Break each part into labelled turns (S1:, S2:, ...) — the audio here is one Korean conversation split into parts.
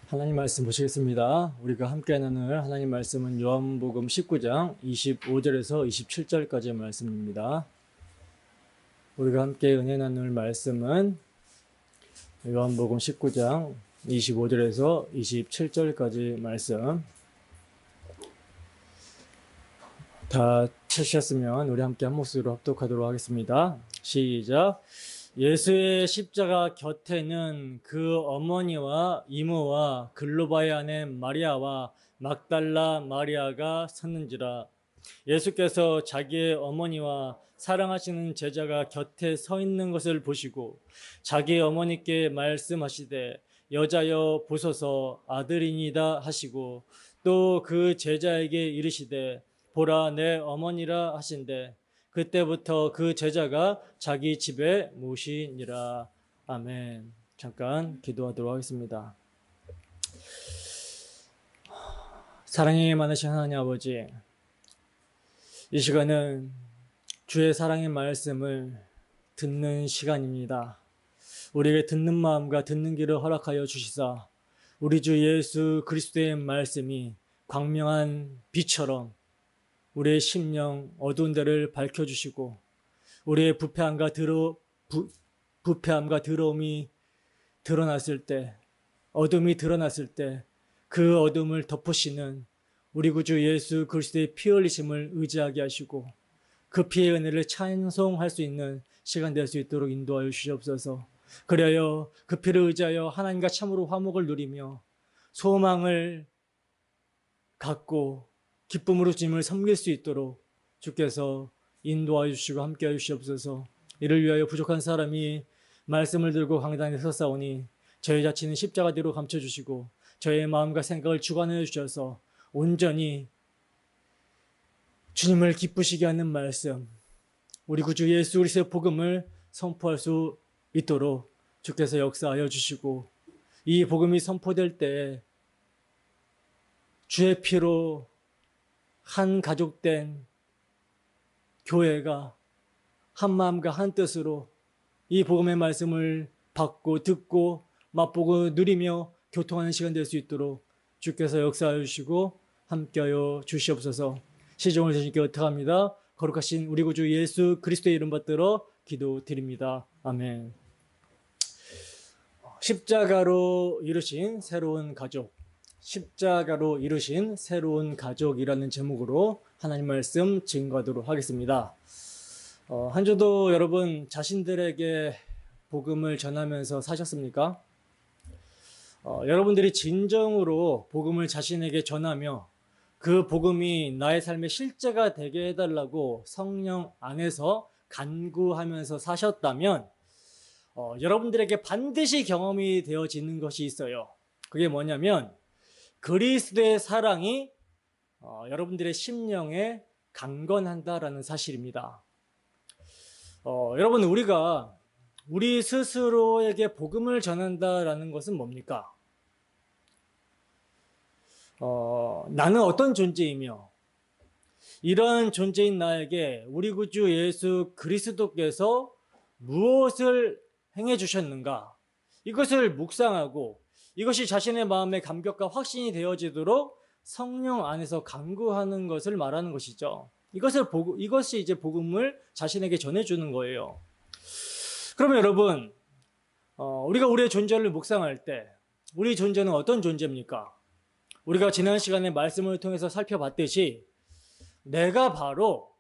S1: 하나님 말씀 보시겠습니다. 우리가 함께 나눌 하나님 말씀은 요한복음 19장 25절에서 27절까지의 말씀입니다. 우리가 함께 은혜 나눌 말씀은 요한복음 19장 25절에서 27절까지 말씀. 다 찾으셨으면 우리 함께 한 목소리로 합독하도록 하겠습니다. 시작. 예수의 십자가 곁에는 그 어머니와 이모와 글로바의 아내 마리아와 막달라 마리아가 섰는지라. 예수께서 자기의 어머니와 사랑하시는 제자가 곁에 서 있는 것을 보시고 자기 어머니께 말씀하시되 여자여 보소서 아들이니다 하시고 또 그 제자에게 이르시되 보라 내 어머니라 하신대 그때부터 그 제자가 자기 집에 모시니라. 아멘. 잠깐 기도하도록 하겠습니다. 사랑이 많으신 하나님 아버지, 이 시간은 주의 사랑의 말씀을 듣는 시간입니다. 우리에게 듣는 마음과 듣는 길을 허락하여 주시사 우리 주 예수 그리스도의 말씀이 광명한 빛처럼 우리의 심령 어두운 데를 밝혀주시고 우리의 부패함과 더러움이 드러났을 때, 어둠이 드러났을 때 그 어둠을 덮으시는 우리 구주 예수 그리스도의 피 흘리심을 의지하게 하시고 그 피의 은혜를 찬송할 수 있는 시간 될 수 있도록 인도하여 주시옵소서. 그래야 그 피를 의지하여 하나님과 참으로 화목을 누리며 소망을 갖고 기쁨으로 주님을 섬길 수 있도록 주께서 인도하여 주시고 함께하여 주시옵소서. 이를 위하여 부족한 사람이 말씀을 들고 강단에 섰사오니 저희 자신은 십자가 뒤로 감춰주시고 저의 마음과 생각을 주관하여 주셔서 온전히 주님을 기쁘시게 하는 말씀, 우리 구주 예수 그리스도의 복음을 선포할 수 있도록 주께서 역사하여 주시고 이 복음이 선포될 때 주의 피로 한 가족된 교회가 한 마음과 한 뜻으로 이 복음의 말씀을 받고 듣고 맛보고 누리며 교통하는 시간 될 수 있도록 주께서 역사하여 주시고 함께하여 주시옵소서. 시종을 주님께 의탁합니다. 거룩하신 우리 구주 예수 그리스도의 이름 받들어 기도드립니다. 아멘. 십자가로 이루신 새로운 가족, 십자가로 이루신 새로운 가족이라는 제목으로 하나님 말씀 증거하도록 하겠습니다. 한 주도 여러분 자신들에게 복음을 전하면서 사셨습니까? 여러분들이 진정으로 복음을 자신에게 전하며 그 복음이 나의 삶의 실제가 되게 해달라고 성령 안에서 간구하면서 사셨다면 여러분들에게 반드시 경험이 되어지는 것이 있어요. 그게 뭐냐면 그리스도의 사랑이 여러분들의 심령에 강건한다라는 사실입니다. 여러분, 우리가 우리 스스로에게 복음을 전한다라는 것은 뭡니까? 나는 어떤 존재이며 이런 존재인 나에게 우리 구주 예수 그리스도께서 무엇을 행해 주셨는가? 이것을 묵상하고 이것이 자신의 마음의 감격과 확신이 되어지도록 성령 안에서 간구하는 것을 말하는 것이죠. 이것이 이제 복음을 자신에게 전해주는 거예요. 그러면 여러분, 우리가 우리의 존재를 묵상할 때 우리 존재는 어떤 존재입니까? 우리가 지난 시간에 말씀을 통해서 살펴봤듯이 내가 바로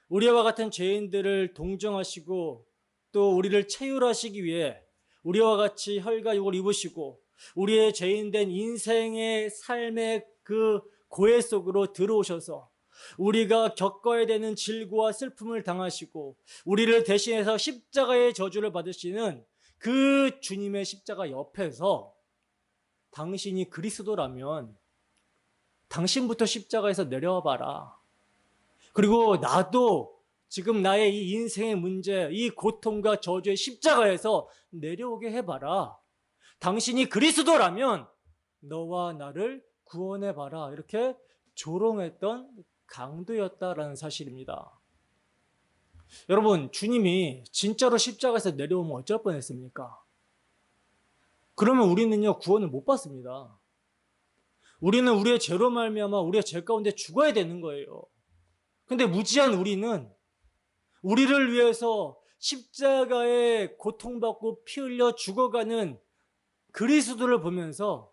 S1: 우리와 같은 죄인들을 동정하시고 또 우리를 체휼하시기 위해 우리와 같이 혈과 육을 입으시고 우리의 죄인된 인생의 삶의 그 고해 속으로 들어오셔서 우리가 겪어야 되는 질고와 슬픔을 당하시고 우리를 대신해서 십자가의 저주를 받으시는 그 주님의 십자가 옆에서 당신이 그리스도라면 당신부터 십자가에서 내려와 봐라. 그리고 나도 지금 나의 이 인생의 문제, 이 고통과 저주의 십자가에서 내려오게 해봐라. 당신이 그리스도라면 너와 나를 구원해봐라. 이렇게 조롱했던 강도였다라는 사실입니다. 여러분, 주님이 진짜로 십자가에서 내려오면 어쩔 뻔했습니까? 그러면 우리는요, 구원을 못 받습니다. 우리는 우리의 죄로 말미암아 우리의 죄 가운데 죽어야 되는 거예요. 근데 무지한 우리는 우리를 위해서 십자가에 고통받고 피 흘려 죽어가는 그리스도를 보면서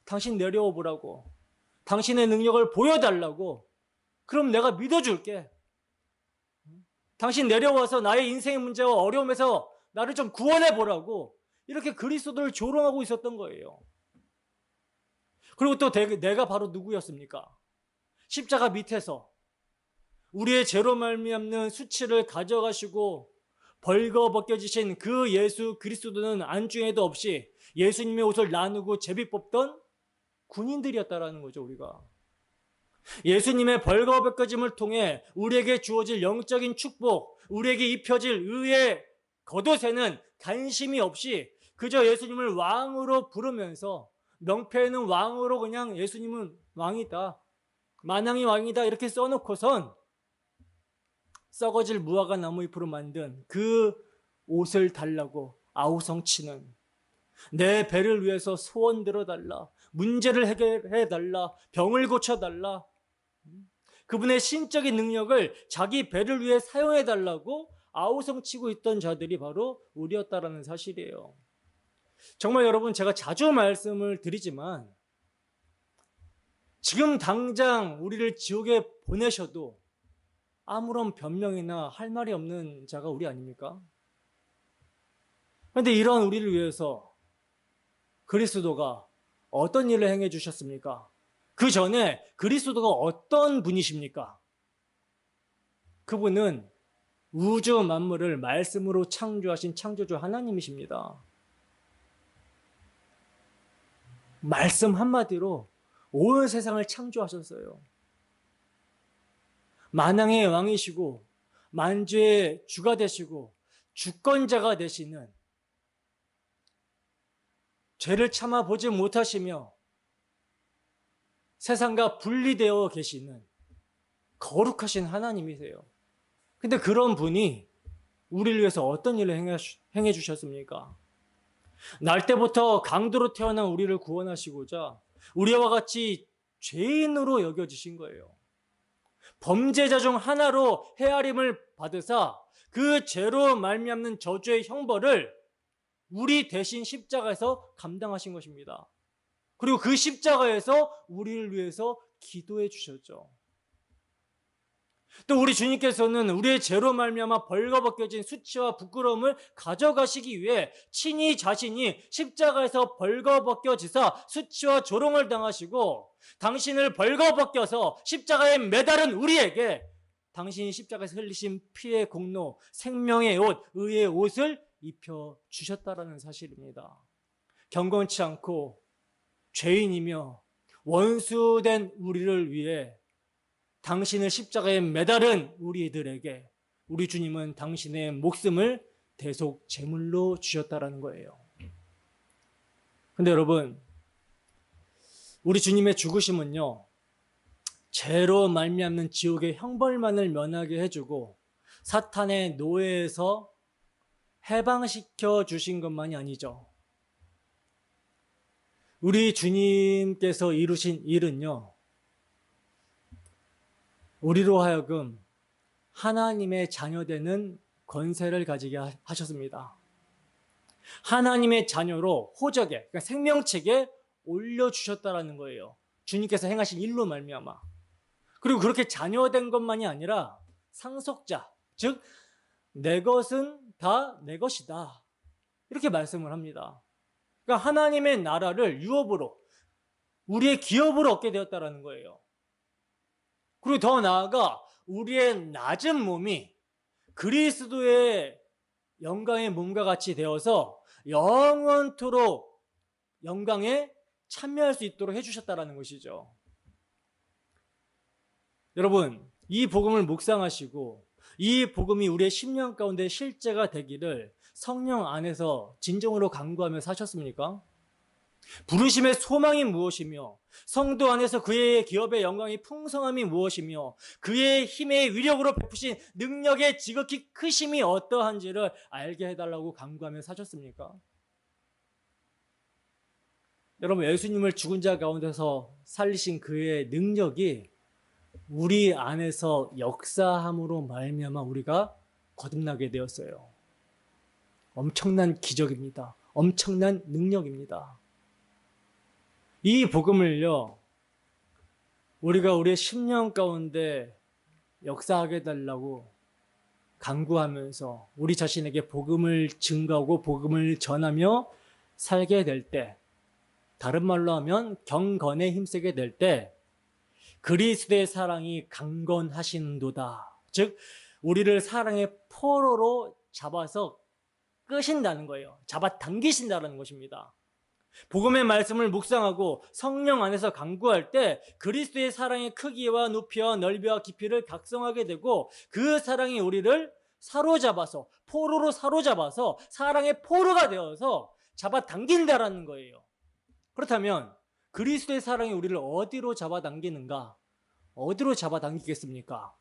S1: 당신 내려오 보라고, 당신의 능력을 보여달라고, 그럼 내가 믿어줄게. 당신 내려와서 나의 인생의 문제와 어려움에서 나를 좀 구원해 보라고, 이렇게 그리스도를 조롱하고 있었던 거예요. 그리고 또 내가 바로 누구였습니까? 십자가 밑에서 우리의 죄로 말미암는 수치를 가져가시고 벌거벗겨지신 그 예수 그리스도는 안중에도 없이 예수님의 옷을 나누고 제비 뽑던 군인들이었다라는 거죠, 우리가. 예수님의 벌거벗겨짐을 통해 우리에게 주어질 영적인 축복, 우리에게 입혀질 의의 겉옷에는 관심이 없이 그저 예수님을 왕으로 부르면서 명패에는 왕으로 그냥 예수님은 왕이다, 만왕이 왕이다 이렇게 써놓고선 썩어질 무화과 나무 잎으로 만든 그 옷을 달라고 아우성치는, 내 배를 위해서 소원 들어달라, 문제를 해결해달라, 병을 고쳐달라, 그분의 신적인 능력을 자기 배를 위해 사용해달라고 아우성치고 있던 자들이 바로 우리였다라는 사실이에요. 정말 여러분, 제가 자주 말씀을 드리지만 지금 당장 우리를 지옥에 보내셔도 아무런 변명이나 할 말이 없는 자가 우리 아닙니까? 그런데 이런 우리를 위해서 그리스도가 어떤 일을 행해 주셨습니까? 그 전에 그리스도가 어떤 분이십니까? 그분은 우주 만물을 말씀으로 창조하신 창조주 하나님이십니다. 말씀 한마디로 온 세상을 창조하셨어요. 만왕의 왕이시고 만주의 주가 되시고 주권자가 되시는, 죄를 참아 보지 못하시며 세상과 분리되어 계시는 거룩하신 하나님이세요. 근데 그런 분이 우리를 위해서 어떤 일을 행해 주셨습니까? 날 때부터 강도로 태어난 우리를 구원하시고자 우리와 같이 죄인으로 여겨지신 거예요. 범죄자 중 하나로 헤아림을 받으사 그 죄로 말미암는 저주의 형벌을 우리 대신 십자가에서 감당하신 것입니다. 그리고 그 십자가에서 우리를 위해서 기도해 주셨죠. 또 우리 주님께서는 우리의 죄로 말미암아 벌거벗겨진 수치와 부끄러움을 가져가시기 위해 친히 자신이 십자가에서 벌거벗겨지사 수치와 조롱을 당하시고, 당신을 벌거벗겨서 십자가에 매달은 우리에게 당신이 십자가에서 흘리신 피의 공로, 생명의 옷, 의의 옷을 입혀주셨다라는 사실입니다. 경건치 않고 죄인이며 원수된 우리를 위해 당신을 십자가에 매달은 우리들에게 우리 주님은 당신의 목숨을 대속 제물로 주셨다라는 거예요. 근데 여러분, 우리 주님의 죽으심은요, 죄로 말미암는 지옥의 형벌만을 면하게 해주고 사탄의 노예에서 해방시켜 주신 것만이 아니죠. 우리 주님께서 이루신 일은요, 우리로 하여금 하나님의 자녀되는 권세를 가지게 하셨습니다. 하나님의 자녀로 호적에, 그러니까 생명책에 올려주셨다라는 거예요. 주님께서 행하신 일로 말미암아. 그리고 그렇게 자녀된 것만이 아니라 상속자, 즉 내 것은 다 내 것이다, 이렇게 말씀을 합니다. 그러니까 하나님의 나라를 유업으로, 우리의 기업으로 얻게 되었다라는 거예요. 그리고 더 나아가 우리의 낮은 몸이 그리스도의 영광의 몸과 같이 되어서 영원토록 영광에 참여할 수 있도록 해주셨다라는 것이죠. 여러분, 이 복음을 묵상하시고 이 복음이 우리의 심령 가운데 실제가 되기를 성령 안에서 진정으로 간구하며 사셨습니까? 부르심의 소망이 무엇이며 성도 안에서 그의 기업의 영광이 풍성함이 무엇이며 그의 힘의 위력으로 베푸신 능력의 지극히 크심이 어떠한지를 알게 해달라고 간구하며 사셨습니까? 여러분, 예수님을 죽은 자 가운데서 살리신 그의 능력이 우리 안에서 역사함으로 말미암아 우리가 거듭나게 되었어요. 엄청난 기적입니다. 엄청난 능력입니다. 이 복음을요, 우리가 우리의 심령 가운데 역사하게 해달라고 간구하면서 우리 자신에게 복음을 증거하고 복음을 전하며 살게 될 때, 다른 말로 하면 경건에 힘쓰게 될 때 그리스도의 사랑이 강건하신도다. 즉 우리를 사랑의 포로로 잡아서 끄신다는 거예요. 잡아당기신다는 것입니다. 복음의 말씀을 묵상하고 성령 안에서 간구할 때 그리스도의 사랑의 크기와 높이와 넓이와 깊이를 각성하게 되고 그 사랑이 우리를 사로잡아서 포로로 사로잡아서 사랑의 포로가 되어서 잡아당긴다라는 거예요. 그렇다면 그리스도의 사랑이 우리를 어디로 잡아당기는가? 어디로 잡아당기겠습니까?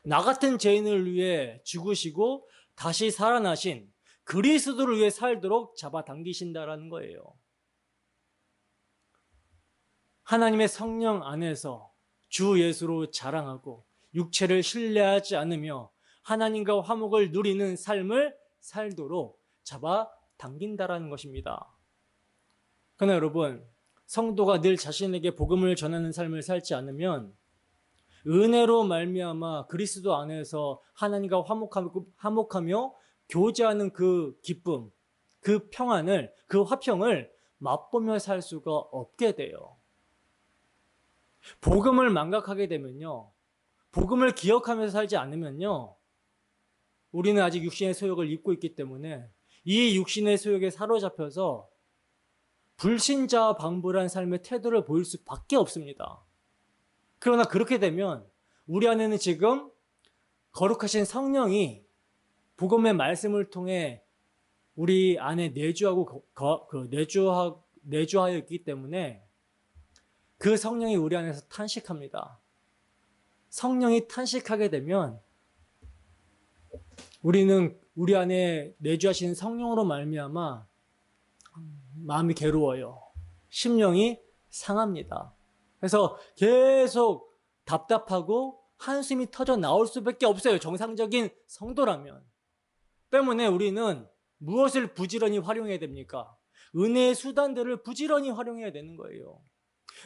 S1: 나 같은 죄인을 위해 죽으시고 다시 살아나신 그리스도를 위해 살도록 잡아당기신다라는 거예요. 하나님의 성령 안에서 주 예수로 자랑하고 육체를 신뢰하지 않으며 하나님과 화목을 누리는 삶을 살도록 잡아당긴다라는 것입니다. 그러나 여러분, 성도가 늘 자신에게 복음을 전하는 삶을 살지 않으면 은혜로 말미암아 그리스도 안에서 하나님과 화목하며 교제하는 그 기쁨, 그 평안을, 그 화평을 맛보며 살 수가 없게 돼요. 복음을 망각하게 되면요, 복음을 기억하면서 살지 않으면요, 우리는 아직 육신의 소욕을 입고 있기 때문에 이 육신의 소욕에 사로잡혀서 불신자와 방불한 삶의 태도를 보일 수밖에 없습니다. 그러나 그렇게 되면 우리 안에는 지금 거룩하신 성령이 복음의 말씀을 통해 우리 안에 내주하여 있기 때문에 그 성령이 우리 안에서 탄식합니다. 성령이 탄식하게 되면 우리는 우리 안에 내주하신 성령으로 말미암아 마음이 괴로워요. 심령이 상합니다. 그래서 계속 답답하고 한숨이 터져 나올 수밖에 없어요. 정상적인 성도라면. 때문에 우리는 무엇을 부지런히 활용해야 됩니까? 은혜의 수단들을 부지런히 활용해야 되는 거예요.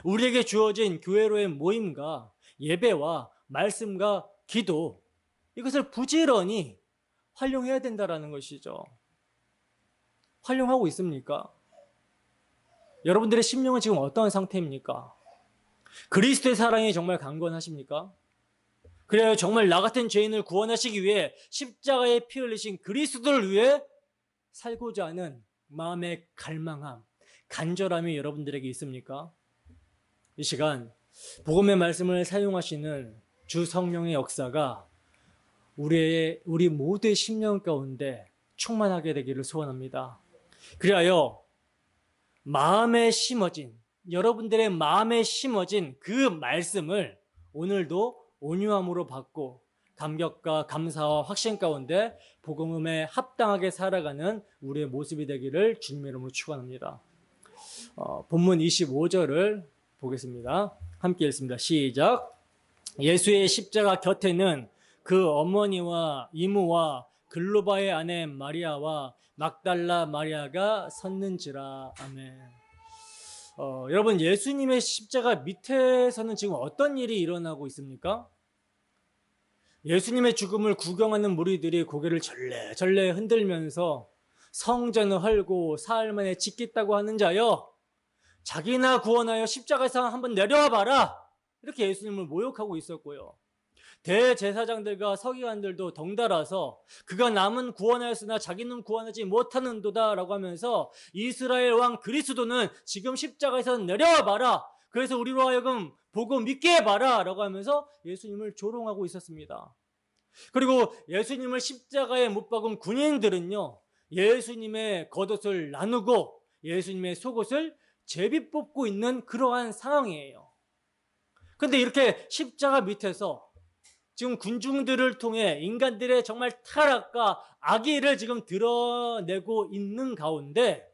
S1: 우리에게 주어진 교회로의 모임과 예배와 말씀과 기도, 이것을 부지런히 활용해야 된다는 것이죠. 활용하고 있습니까? 여러분들의 심령은 지금 어떤 상태입니까? 그리스도의 사랑이 정말 강건하십니까? 그래요, 정말 나 같은 죄인을 구원하시기 위해 십자가에 피 흘리신 그리스도를 위해 살고자 하는 마음의 갈망함, 간절함이 여러분들에게 있습니까? 이 시간 복음의 말씀을 사용하시는 주 성령의 역사가 우리 모두의 심령 가운데 충만하게 되기를 소원합니다. 그리하여 여러분들의 마음에 심어진 그 말씀을 오늘도 온유함으로 받고 감격과 감사와 확신 가운데 복음에 합당하게 살아가는 우리의 모습이 되기를 주님의 이름으로 축원합니다. 본문 25절을 보겠습니다. 함께 읽습니다. 시작. 예수의 십자가 곁에는 그 어머니와 이모와 글로바의 아내 마리아와 막달라 마리아가 섰는지라. 아멘. 여러분, 예수님의 십자가 밑에서는 지금 어떤 일이 일어나고 있습니까? 예수님의 죽음을 구경하는 무리들이 고개를 절레절레 흔들면서 성전을 헐고 사흘 만에 짓겠다고 하는 자여, 자기나 구원하여 십자가에서 한번 내려와 봐라, 이렇게 예수님을 모욕하고 있었고요. 대제사장들과 서기관들도 덩달아서 그가 남은 구원하였으나 자기는 구원하지 못하는도다 라고 하면서 이스라엘 왕 그리스도는 지금 십자가에서 내려와 봐라, 그래서 우리로 하여금 보고 믿게 해봐라 라고 하면서 예수님을 조롱하고 있었습니다. 그리고 예수님을 십자가에 못 박은 군인들은요, 예수님의 겉옷을 나누고 예수님의 속옷을 제비 뽑고 있는 그러한 상황이에요. 근데 이렇게 십자가 밑에서 지금 군중들을 통해 인간들의 정말 타락과 악의를 지금 드러내고 있는 가운데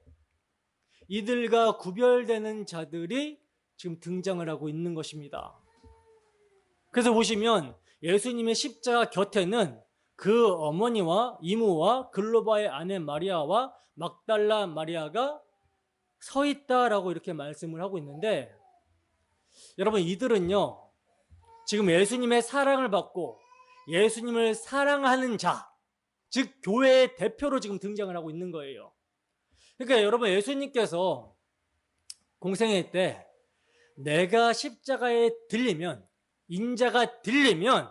S1: 이들과 구별되는 자들이 지금 등장을 하고 있는 것입니다. 그래서 보시면 예수님의 십자가 곁에는 그 어머니와 이모와 글로바의 아내 마리아와 막달라 마리아가 서 있다라고 이렇게 말씀을 하고 있는데, 여러분, 이들은요 지금 예수님의 사랑을 받고 예수님을 사랑하는 자, 즉 교회의 대표로 지금 등장을 하고 있는 거예요. 그러니까 여러분, 예수님께서 공생애 때 내가 십자가에 들리면, 인자가 들리면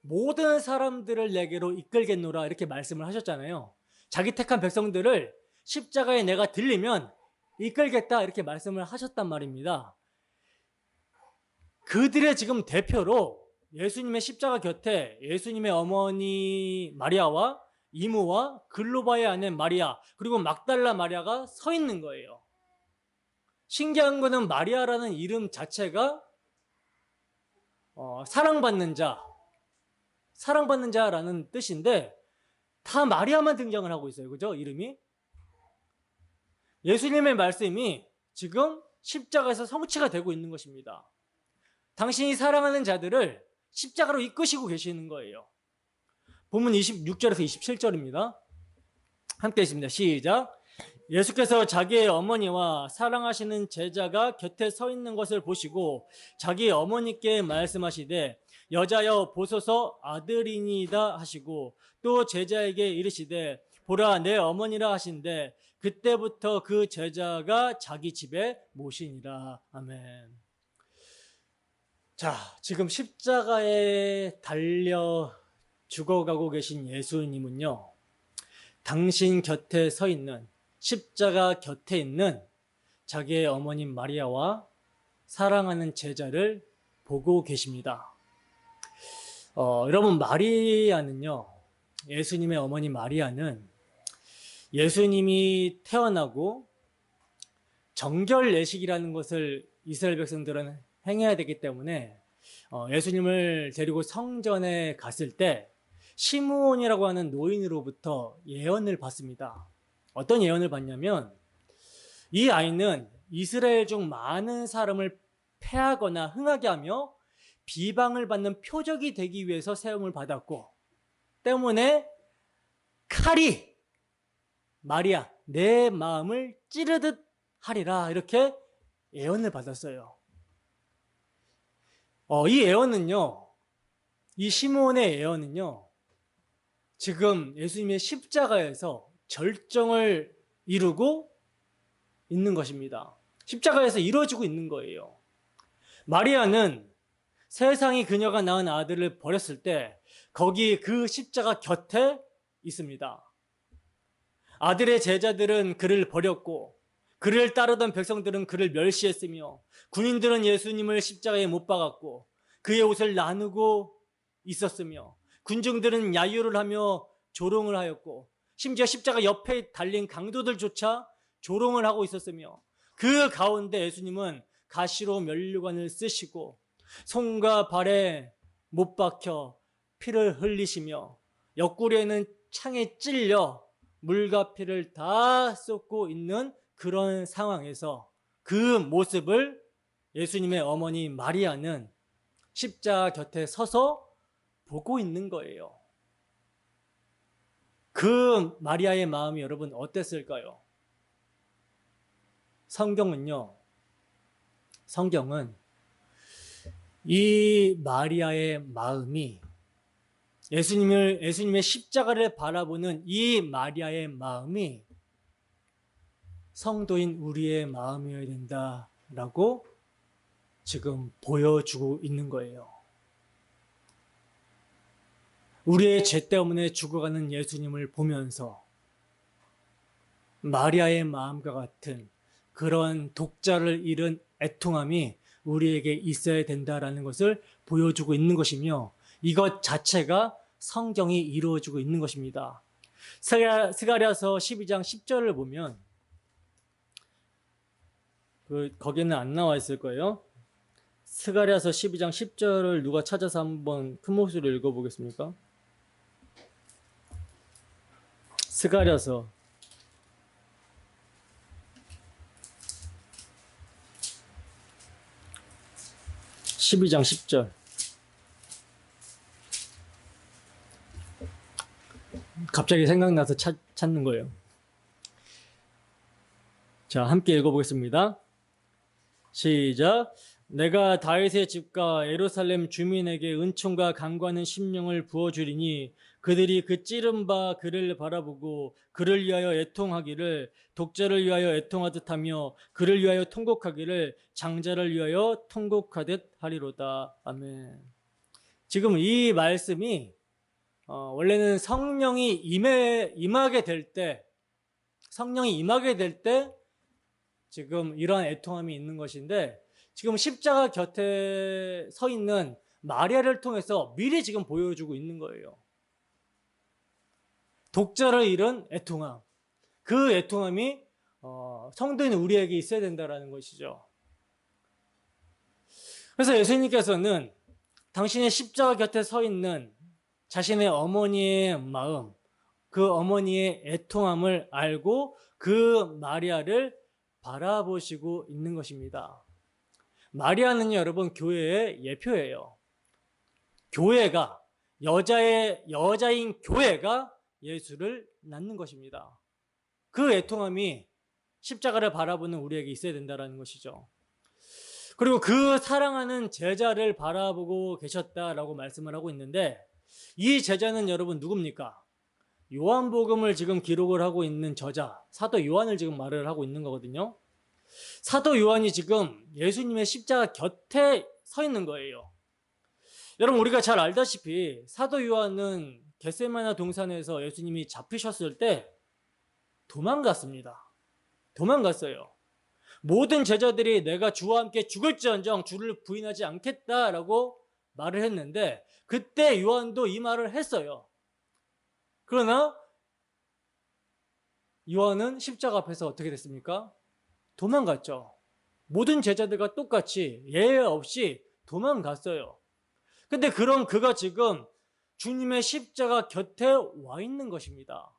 S1: 모든 사람들을 내게로 이끌겠노라 이렇게 말씀을 하셨잖아요. 자기 택한 백성들을 십자가에 내가 들리면 이끌겠다 이렇게 말씀을 하셨단 말입니다. 그들의 지금 대표로 예수님의 십자가 곁에 예수님의 어머니 마리아와 이모와 글로바의 아내 마리아, 그리고 막달라 마리아가 서 있는 거예요. 신기한 거는 마리아라는 이름 자체가 사랑받는 자라는 뜻인데 다 마리아만 등장을 하고 있어요. 그죠? 이름이. 예수님의 말씀이 지금 십자가에서 성취가 되고 있는 것입니다. 당신이 사랑하는 자들을 십자가로 이끄시고 계시는 거예요. 본문 26절에서 27절입니다. 함께 읽습니다. 시작. 예수께서 자기의 어머니와 사랑하시는 제자가 곁에 서 있는 것을 보시고 자기 어머니께 말씀하시되 여자여 보소서 아들이니이다 하시고 또 제자에게 이르시되 보라 내 어머니라 하신대 그때부터 그 제자가 자기 집에 모시니라. 아멘. 자, 지금 십자가에 달려 죽어가고 계신 예수님은요, 당신 곁에 서 있는, 십자가 곁에 있는 자기의 어머님 마리아와 사랑하는 제자를 보고 계십니다. 여러분, 마리아는요, 예수님의 어머니 마리아는 예수님이 태어나고 정결 예식이라는 것을 이스라엘 백성들은 행해야 되기 때문에 예수님을 데리고 성전에 갔을 때 시므온이라고 하는 노인으로부터 예언을 받습니다. 어떤 예언을 받냐면 이 아이는 이스라엘 중 많은 사람을 패하거나 흥하게 하며 비방을 받는 표적이 되기 위해서 세움을 받았고 때문에 칼이 마리아 내 마음을 찌르듯 하리라 이렇게 예언을 받았어요. 이 예언은요, 이 시므온의 예언은요, 지금 예수님의 십자가에서 절정을 이루고 있는 것입니다. 십자가에서 이루어지고 있는 거예요. 마리아는 세상이 그녀가 낳은 아들을 버렸을 때 거기 그 십자가 곁에 있습니다. 아들의 제자들은 그를 버렸고 그를 따르던 백성들은 그를 멸시했으며 군인들은 예수님을 십자가에 못 박았고 그의 옷을 나누고 있었으며 군중들은 야유를 하며 조롱을 하였고 심지어 십자가 옆에 달린 강도들조차 조롱을 하고 있었으며 그 가운데 예수님은 가시로 면류관을 쓰시고 손과 발에 못 박혀 피를 흘리시며 옆구리에는 창에 찔려 물과 피를 다 쏟고 있는 그런 상황에서 그 모습을 예수님의 어머니 마리아는 십자가 곁에 서서 보고 있는 거예요. 그 마리아의 마음이 여러분 어땠을까요? 성경은 이 마리아의 마음이 예수님의 십자가를 바라보는 이 마리아의 마음이 성도인 우리의 마음이어야 된다라고 지금 보여주고 있는 거예요. 우리의 죄 때문에 죽어가는 예수님을 보면서 마리아의 마음과 같은 그런 독자를 잃은 애통함이 우리에게 있어야 된다라는 것을 보여주고 있는 것이며 이것 자체가 성경이 이루어지고 있는 것입니다. 스가랴서 12장 10절을 보면 거기는 안 나와 있을 거예요. 스가랴서 12장 10절을 누가 찾아서 한번 큰 목소리로 읽어보겠습니까? 스가랴서 12장 10절. 갑자기 생각나서 찾는 거예요. 자, 함께 읽어보겠습니다. 시작. 내가 다윗의 집과 예루살렘 주민에게 은총과 강구하는 심령을 부어주리니 그들이 그 찌른 바 그를 바라보고 그를 위하여 애통하기를 독자를 위하여 애통하듯 하며 그를 위하여 통곡하기를 장자를 위하여 통곡하듯 하리로다. 아멘. 지금 이 말씀이 원래는 성령이 임하게 될 때, 지금 이러한 애통함이 있는 것인데, 지금 십자가 곁에 서 있는 마리아를 통해서 미리 지금 보여주고 있는 거예요. 독자를 잃은 애통함. 그 애통함이 성도인 우리에게 있어야 된다는 것이죠. 그래서 예수님께서는 당신의 십자가 곁에 서 있는 자신의 어머니의 마음, 그 어머니의 애통함을 알고 그 마리아를 바라보시고 있는 것입니다. 마리아는 여러분 교회의 예표예요. 교회가, 여자인 교회가 예수를 낳는 것입니다. 그 애통함이 십자가를 바라보는 우리에게 있어야 된다는 것이죠. 그리고 그 사랑하는 제자를 바라보고 계셨다라고 말씀을 하고 있는데, 이 제자는 여러분 누굽니까? 요한복음을 지금 기록을 하고 있는 저자, 사도 요한을 지금 말을 하고 있는 거거든요. 사도 요한이 지금 예수님의 십자가 곁에 서 있는 거예요. 여러분, 우리가 잘 알다시피 사도 요한은 겟세마네 동산에서 예수님이 잡히셨을 때 도망갔습니다. 도망갔어요. 모든 제자들이 내가 주와 함께 죽을지언정 주를 부인하지 않겠다라고 말을 했는데, 그때 요한도 이 말을 했어요. 그러나 요한은 십자가 앞에서 어떻게 됐습니까? 도망갔죠. 모든 제자들과 똑같이 예외 없이 도망갔어요. 근데 그런 그가 지금 주님의 십자가 곁에 와 있는 것입니다.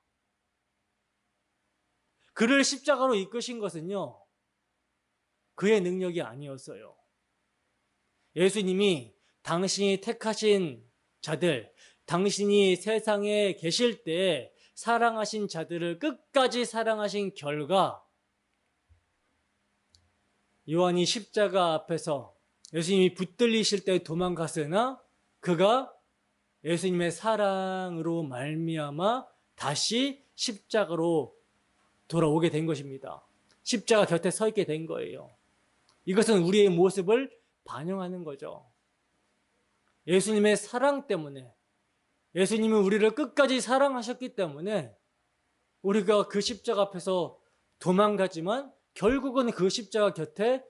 S1: 그를 십자가로 이끄신 것은요, 그의 능력이 아니었어요. 예수님이 당신이 택하신 자들, 당신이 세상에 계실 때 사랑하신 자들을 끝까지 사랑하신 결과, 요한이 십자가 앞에서 예수님이 붙들리실 때 도망갔으나 그가 예수님의 사랑으로 말미암아 다시 십자가로 돌아오게 된 것입니다. 십자가 곁에 서 있게 된 거예요. 이것은 우리의 모습을 반영하는 거죠. 예수님의 사랑 때문에, 예수님은 우리를 끝까지 사랑하셨기 때문에 우리가 그 십자가 앞에서 도망가지만 결국은 그 십자가 곁에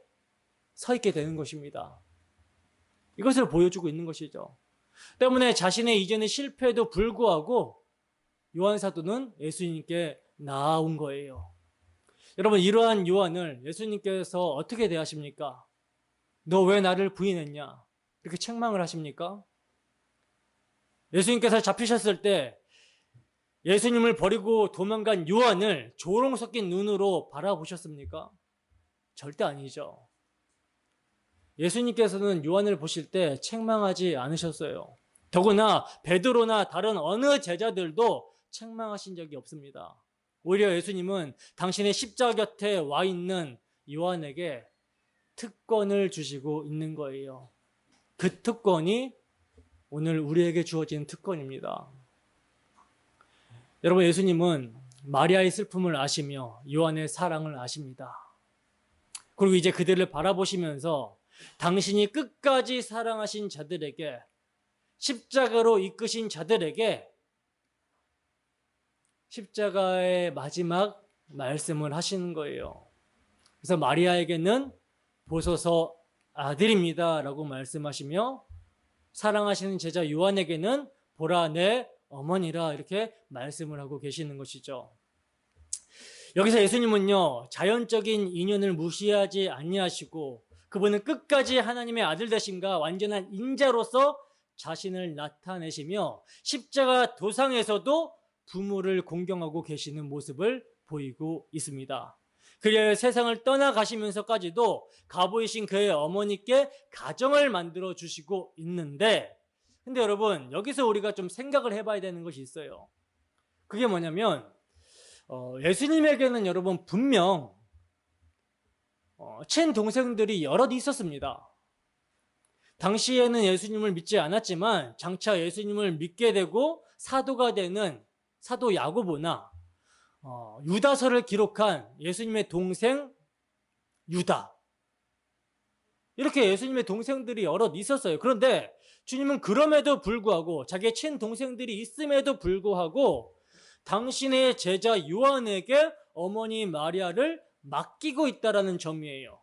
S1: 서 있게 되는 것입니다. 이것을 보여주고 있는 것이죠. 때문에 자신의 이전의 실패에도 불구하고 요한 사도는 예수님께 나아온 거예요. 여러분, 이러한 요한을 예수님께서 어떻게 대하십니까? 너 왜 나를 부인했냐? 이렇게 책망을 하십니까? 예수님께서 잡히셨을 때 예수님을 버리고 도망간 요한을 조롱 섞인 눈으로 바라보셨습니까? 절대 아니죠. 예수님께서는 요한을 보실 때 책망하지 않으셨어요. 더구나 베드로나 다른 어느 제자들도 책망하신 적이 없습니다. 오히려 예수님은 당신의 십자가 곁에 와 있는 요한에게 특권을 주시고 있는 거예요. 그 특권이 오늘 우리에게 주어진 특권입니다. 여러분, 예수님은 마리아의 슬픔을 아시며 요한의 사랑을 아십니다. 그리고 이제 그들을 바라보시면서 당신이 끝까지 사랑하신 자들에게, 십자가로 이끄신 자들에게 십자가의 마지막 말씀을 하시는 거예요. 그래서 마리아에게는 보소서 아들입니다 라고 말씀하시며, 사랑하시는 제자 요한에게는 보라 내 어머니라 이렇게 말씀을 하고 계시는 것이죠. 여기서 예수님은요, 자연적인 인연을 무시하지 아니하시고 그분은 끝까지 하나님의 아들 되심과 완전한 인자로서 자신을 나타내시며 십자가 도상에서도 부모를 공경하고 계시는 모습을 보이고 있습니다. 그리하여 세상을 떠나가시면서까지도 가보이신 그의 어머니께 가정을 만들어 주시고 있는데, 근데 여러분 여기서 우리가 좀 생각을 해봐야 되는 것이 있어요. 그게 뭐냐면 예수님에게는 여러분 분명 친동생들이 여럿 있었습니다. 당시에는 예수님을 믿지 않았지만 장차 예수님을 믿게 되고 사도가 되는 사도 야고보나 유다서를 기록한 예수님의 동생 유다, 이렇게 예수님의 동생들이 여럿 있었어요. 그런데 주님은 그럼에도 불구하고, 자기의 친동생들이 있음에도 불구하고 당신의 제자 요한에게 어머니 마리아를 맡기고 있다는 점이에요.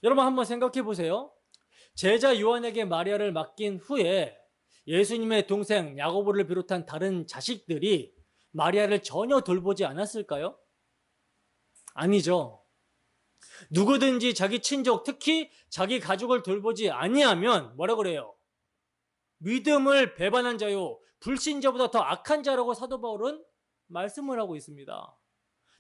S1: 여러분 한번 생각해 보세요. 제자 요한에게 마리아를 맡긴 후에 예수님의 동생 야고보를 비롯한 다른 자식들이 마리아를 전혀 돌보지 않았을까요? 아니죠. 누구든지 자기 친족, 특히 자기 가족을 돌보지 아니하면 뭐라 그래요? 믿음을 배반한 자요, 불신자보다 더 악한 자라고 사도 바울은 말씀을 하고 있습니다.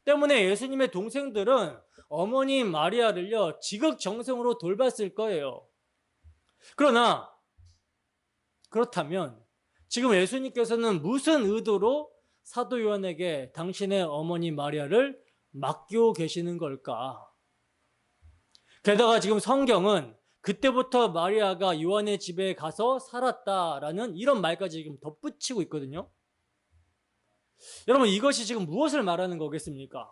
S1: 때문에 예수님의 동생들은 어머니 마리아를요 지극정성으로 돌봤을 거예요. 그렇다면 지금 예수님께서는 무슨 의도로 사도 요한에게 당신의 어머니 마리아를 맡기고 계시는 걸까? 게다가 지금 성경은 그때부터 마리아가 요한의 집에 가서 살았다라는 이런 말까지 지금 덧붙이고 있거든요. 여러분 이것이 지금 무엇을 말하는 거겠습니까?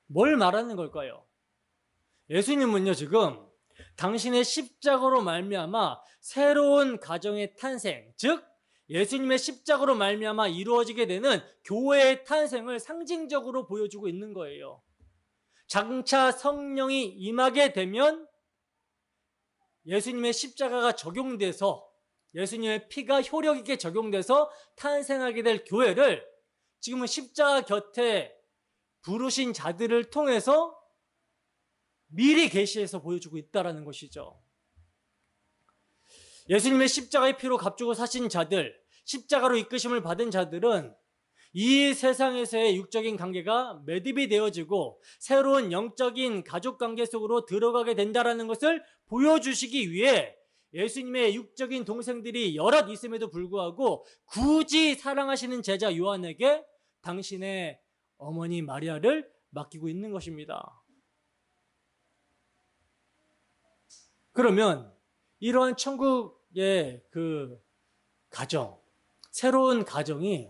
S1: 뭘 말하는 걸까요? 예수님은요 지금 당신의 십자가로 말미암아 새로운 가정의 탄생, 즉 예수님의 십자가로 말미암아 이루어지게 되는 교회의 탄생을 상징적으로 보여주고 있는 거예요. 장차 성령이 임하게 되면 예수님의 십자가가 적용돼서, 예수님의 피가 효력 있게 적용돼서 탄생하게 될 교회를 지금은 십자가 곁에 부르신 자들을 통해서 미리 계시해서 보여주고 있다는 것이죠. 예수님의 십자가의 피로 값주고 사신 자들, 십자가로 이끄심을 받은 자들은 이 세상에서의 육적인 관계가 매듭이 되어지고 새로운 영적인 가족관계 속으로 들어가게 된다는 것을 보여주시기 위해 예수님의 육적인 동생들이 여럿 있음에도 불구하고 굳이 사랑하시는 제자 요한에게 당신의 어머니 마리아를 맡기고 있는 것입니다. 그러면 이러한 천국의 그 가정, 새로운 가정이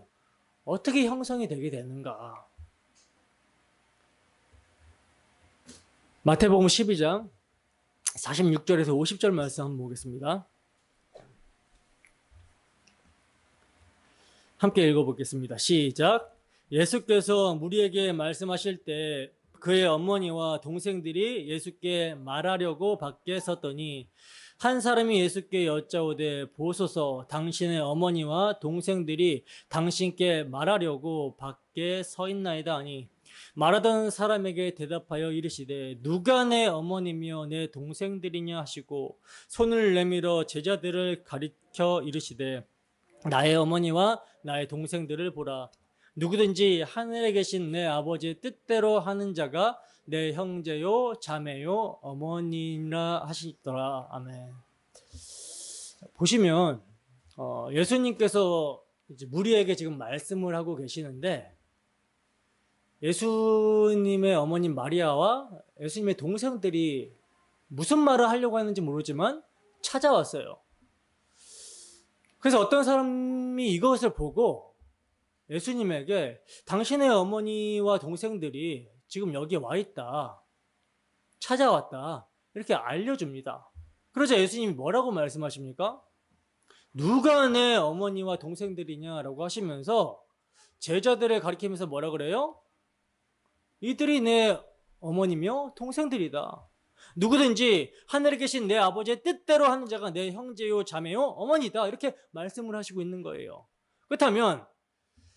S1: 어떻게 형성이 되게 되는가? 마태복음 12장 46절에서 50절 말씀 한번 보겠습니다. 함께 읽어보겠습니다. 시작. 예수께서 무리에게 말씀하실 때 그의 어머니와 동생들이 예수께 말하려고 밖에 섰더니 한 사람이 예수께 여짜오되 보소서 당신의 어머니와 동생들이 당신께 말하려고 밖에 서 있나이다 하니 말하던 사람에게 대답하여 이르시되 누가 내 어머니며 내 동생들이냐 하시고 손을 내밀어 제자들을 가리켜 이르시되 나의 어머니와 나의 동생들을 보라. 누구든지 하늘에 계신 내 아버지의 뜻대로 하는 자가 내 형제요 자매요 어머니라 하시더라. 아멘. 보시면 예수님께서 이제 무리에게 지금 말씀을 하고 계시는데 예수님의 어머니 마리아와 예수님의 동생들이 무슨 말을 하려고 하는지 모르지만 찾아왔어요. 그래서 어떤 사람이 이것을 보고 예수님에게 당신의 어머니와 동생들이 지금 여기에 와 있다, 찾아왔다, 이렇게 알려줍니다. 그러자 예수님이 뭐라고 말씀하십니까? 누가 내 어머니와 동생들이냐라고 하시면서 제자들을 가리키면서 뭐라 그래요? 이들이 내 어머니며 동생들이다. 누구든지 하늘에 계신 내 아버지의 뜻대로 하는 자가 내 형제요 자매요 어머니다. 이렇게 말씀을 하시고 있는 거예요. 그렇다면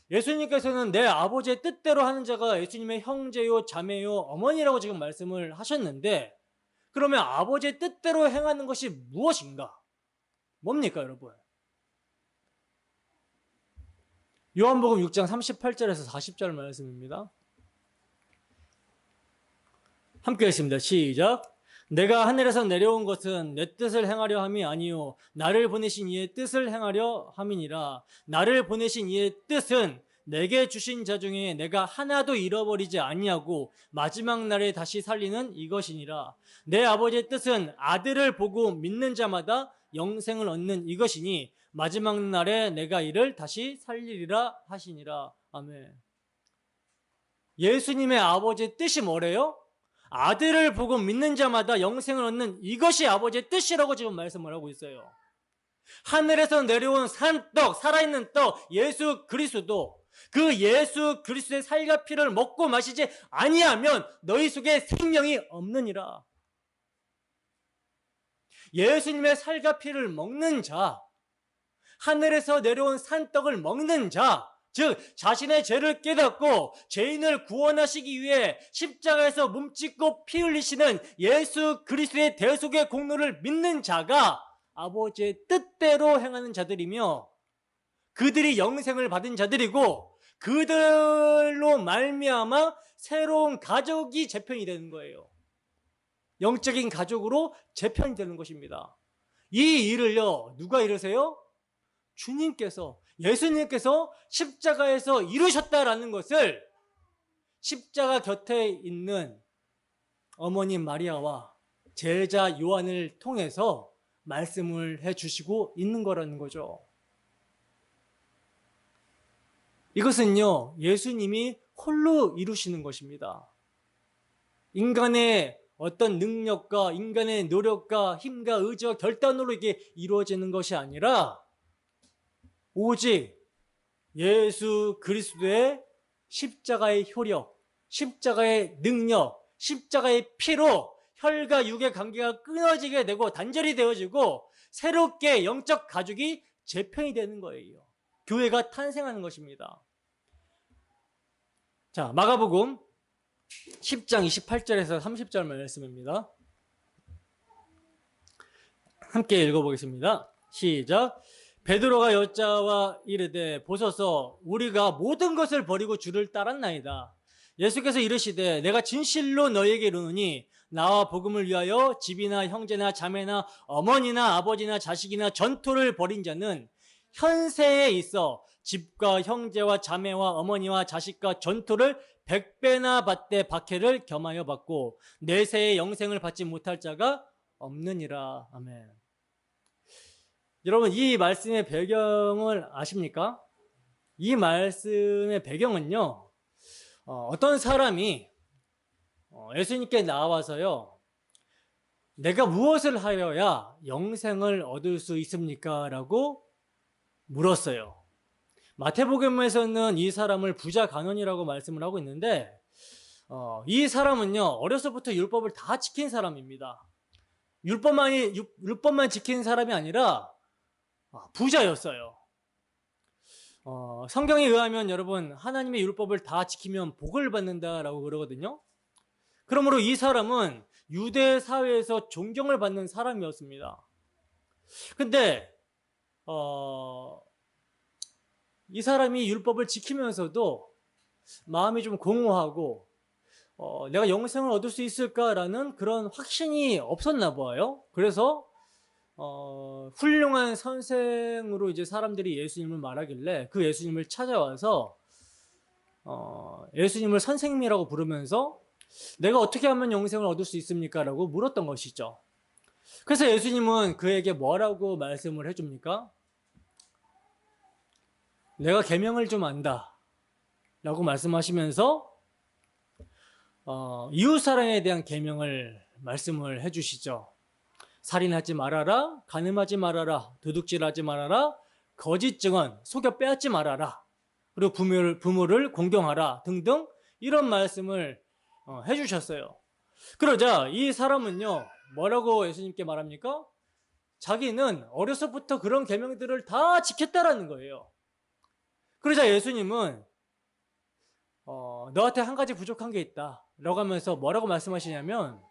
S1: 예수님께서는 내 아버지의 뜻대로 하는 자가 예수님의 형제요 자매요 어머니라고 지금 말씀을 하셨는데, 그러면 아버지의 뜻대로 행하는 것이 무엇인가? 뭡니까 여러분? 요한복음 6장 38절에서 40절 말씀입니다. 함께 했습니다. 시작. 내가 하늘에서 내려온 것은 내 뜻을 행하려 함이 아니요 나를 보내신 이의 뜻을 행하려 함이니라. 나를 보내신 이의 뜻은 내게 주신 자 중에 내가 하나도 잃어버리지 아니하고 마지막 날에 다시 살리는 이것이니라. 내 아버지의 뜻은 아들을 보고 믿는 자마다 영생을 얻는 이것이니 마지막 날에 내가 이를 다시 살리리라 하시니라. 아멘. 예수님의 아버지의 뜻이 뭐래요? 아들을 보고 믿는 자마다 영생을 얻는 이것이 아버지의 뜻이라고 지금 말씀을 하고 있어요. 하늘에서 내려온 산떡, 살아있는 떡, 예수 그리스도, 그 예수 그리스도의 살과 피를 먹고 마시지 아니하면 너희 속에 생명이 없느니라. 예수님의 살과 피를 먹는 자, 하늘에서 내려온 산떡을 먹는 자, 즉 자신의 죄를 깨닫고 죄인을 구원하시기 위해 십자가에서 몸짓고 피 흘리시는 예수 그리스도의 대속의 공로를 믿는 자가 아버지의 뜻대로 행하는 자들이며 그들이 영생을 받은 자들이고 그들로 말미암아 새로운 가족이 재편이 되는 거예요. 영적인 가족으로 재편이 되는 것입니다. 이 일을요, 누가 이루세요? 주님께서, 예수님께서 십자가에서 이루셨다라는 것을 십자가 곁에 있는 어머니 마리아와 제자 요한을 통해서 말씀을 해주시고 있는 거라는 거죠. 이것은요, 예수님이 홀로 이루시는 것입니다. 인간의 어떤 능력과 인간의 노력과 힘과 의지와 결단으로 이게 이루어지는 것이 아니라 오직 예수 그리스도의 십자가의 효력, 십자가의 능력, 십자가의 피로 혈과 육의 관계가 끊어지게 되고 단절이 되어지고 새롭게 영적 가족이 재편이 되는 거예요. 교회가 탄생하는 것입니다. 자, 마가복음 10장 28절에서 30절 말씀입니다. 함께 읽어보겠습니다. 시작. 베드로가 여자와 이르되 보소서 우리가 모든 것을 버리고 주를 따랐나이다. 예수께서 이르시되 내가 진실로 너희에게 이르노니 나와 복음을 위하여 집이나 형제나 자매나 어머니나 아버지나 자식이나 전토를 벌인 자는 현세에 있어 집과 형제와 자매와 어머니와 자식과 전토를 100배나 받되 박해를 겸하여 받고 내세의 영생을 받지 못할 자가 없느니라. 아멘. 여러분, 이 말씀의 배경을 아십니까? 이 말씀의 배경은요, 어떤 사람이 예수님께 나와서요, 내가 무엇을 하여야 영생을 얻을 수 있습니까? 라고 물었어요. 마태복음에서는 이 사람을 부자 간원이라고 말씀을 하고 있는데, 이 사람은요, 어려서부터 율법을 다 지킨 사람입니다. 율법만 지킨 사람이 아니라 부자였어요. 성경에 의하면 여러분, 하나님의 율법을 다 지키면 복을 받는다라고 그러거든요. 그러므로 이 사람은 유대 사회에서 존경을 받는 사람이었습니다. 근데 이 사람이 율법을 지키면서도 마음이 좀 공허하고 내가 영생을 얻을 수 있을까라는 그런 확신이 없었나 봐요. 그래서 훌륭한 선생으로 이제 사람들이 예수님을 말하길래 그 예수님을 찾아와서 예수님을 선생님이라고 부르면서 내가 어떻게 하면 영생을 얻을 수 있습니까? 라고 물었던 것이죠. 그래서 예수님은 그에게 뭐라고 말씀을 해줍니까? 내가 계명을 좀 안다 라고 말씀하시면서 이웃사랑에 대한 계명을 말씀을 해주시죠. 살인하지 말아라, 간음하지 말아라, 도둑질하지 말아라, 거짓 증언, 속여 빼앗지 말아라, 그리고 부모를 공경하라 등등 이런 말씀을 해주셨어요. 그러자 이 사람은요, 뭐라고 예수님께 말합니까? 자기는 어려서부터 그런 계명들을 다 지켰다라는 거예요. 그러자 예수님은 너한테 한 가지 부족한 게 있다 라고 하면서 뭐라고 말씀하시냐면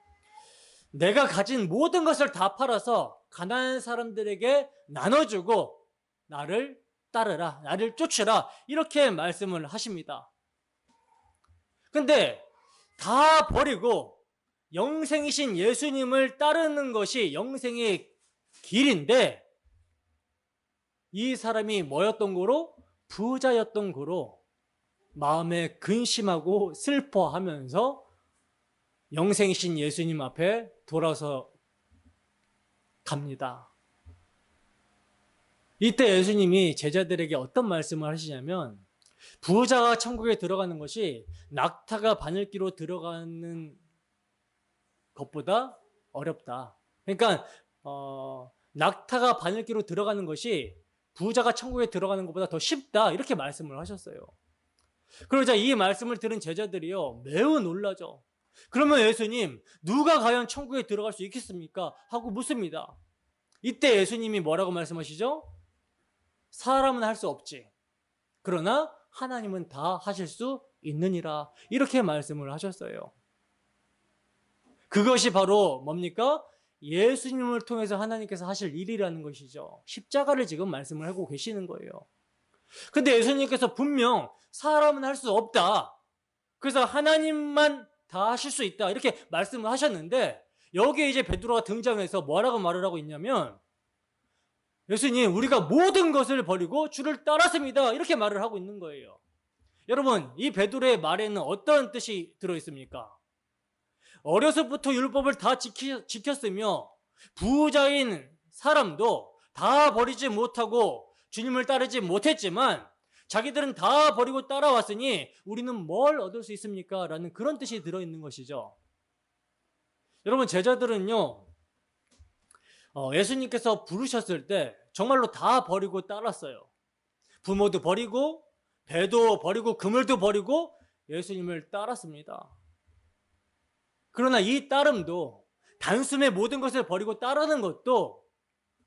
S1: 내가 가진 모든 것을 다 팔아서 가난한 사람들에게 나눠주고 나를 따르라, 나를 쫓으라 이렇게 말씀을 하십니다. 근데 다 버리고 영생이신 예수님을 따르는 것이 영생의 길인데 이 사람이 뭐였던 거로? 부자였던 거로 마음에 근심하고 슬퍼하면서 영생이신 예수님 앞에 돌아서 갑니다. 이때 예수님이 제자들에게 어떤 말씀을 하시냐면 부자가 천국에 들어가는 것이 낙타가 바늘기로 들어가는 것보다 어렵다. 그러니까 낙타가 바늘기로 들어가는 것이 부자가 천국에 들어가는 것보다 더 쉽다. 이렇게 말씀을 하셨어요. 그러자 이 말씀을 들은 제자들이요 매우 놀라죠. 그러면 예수님, 누가 과연 천국에 들어갈 수 있겠습니까? 하고 묻습니다. 이때 예수님이 뭐라고 말씀하시죠? 사람은 할 수 없지. 그러나 하나님은 다 하실 수 있느니라. 이렇게 말씀을 하셨어요. 그것이 바로 뭡니까? 예수님을 통해서 하나님께서 하실 일이라는 것이죠. 십자가를 지금 말씀을 하고 계시는 거예요. 근데 예수님께서 분명 사람은 할 수 없다. 그래서 하나님만 다 하실 수 있다. 이렇게 말씀을 하셨는데 여기에 이제 베드로가 등장해서 뭐라고 말을 하고 있냐면 예수님, 우리가 모든 것을 버리고 주를 따랐습니다. 이렇게 말을 하고 있는 거예요. 여러분, 이 베드로의 말에는 어떤 뜻이 들어있습니까? 어려서부터 율법을 다 지켰으며 부자인 사람도 다 버리지 못하고 주님을 따르지 못했지만 자기들은 다 버리고 따라왔으니 우리는 뭘 얻을 수 있습니까? 라는 그런 뜻이 들어있는 것이죠. 여러분, 제자들은요 예수님께서 부르셨을 때 정말로 다 버리고 따랐어요. 부모도 버리고 배도 버리고 그물도 버리고 예수님을 따랐습니다. 그러나 이 따름도 단숨에 모든 것을 버리고 따르는 것도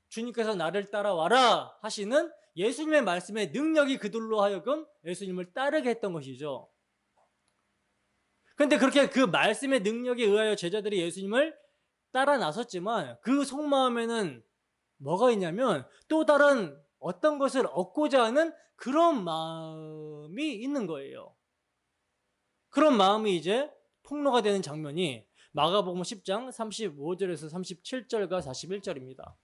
S1: 주님께서 나를 따라와라 하시는 예수님의 말씀의 능력이 그들로 하여금 예수님을 따르게 했던 것이죠. 그런데 그렇게 그 말씀의 능력에 의하여 제자들이 예수님을 따라 나섰지만 그 속마음에는 뭐가 있냐면 또 다른 어떤 것을 얻고자 하는 그런 마음이 있는 거예요. 그런 마음이 이제 폭로가 되는 장면이 마가복음 10장 35절에서 37절과 41절입니다.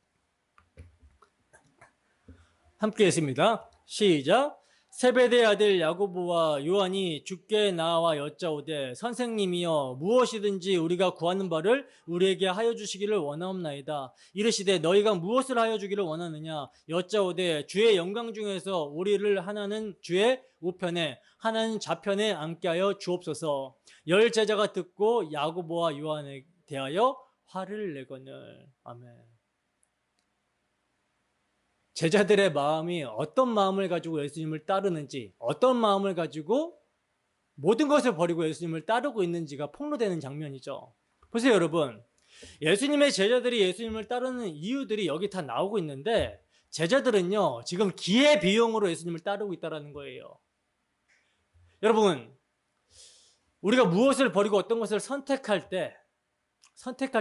S1: 함께 했습니다. 시작. 세베대의 아들 야고보와 요한이 주께 나와 여짜오되 선생님이여 무엇이든지 우리가 구하는 바를 우리에게 하여 주시기를 원하옵나이다. 이르시되 너희가 무엇을 하여 주기를 원하느냐 여짜오되 주의 영광 중에서 우리를 하나는 주의 우편에 하나는 좌편에 앉게 하여 주옵소서. 열 제자가 듣고 야고보와 요한에 대하여 화를 내거늘. 아멘. 제자들의 마음이 어떤 마음을 가지고 예수님을 따르는지, 어떤 마음을 가지고 모든 것을 버리고 예수님을 따르고 있는지가 폭로되는 장면이죠. 보세요, 여러분. 예수님의 제자들이 예수님을 따르는 이유들이 여기 다 나오고 있는데 제자들은요, 지금 기회비용으로 예수님을 따르고 있다는 거예요. 여러분, 우리가 무엇을 버리고 어떤 것을 선택할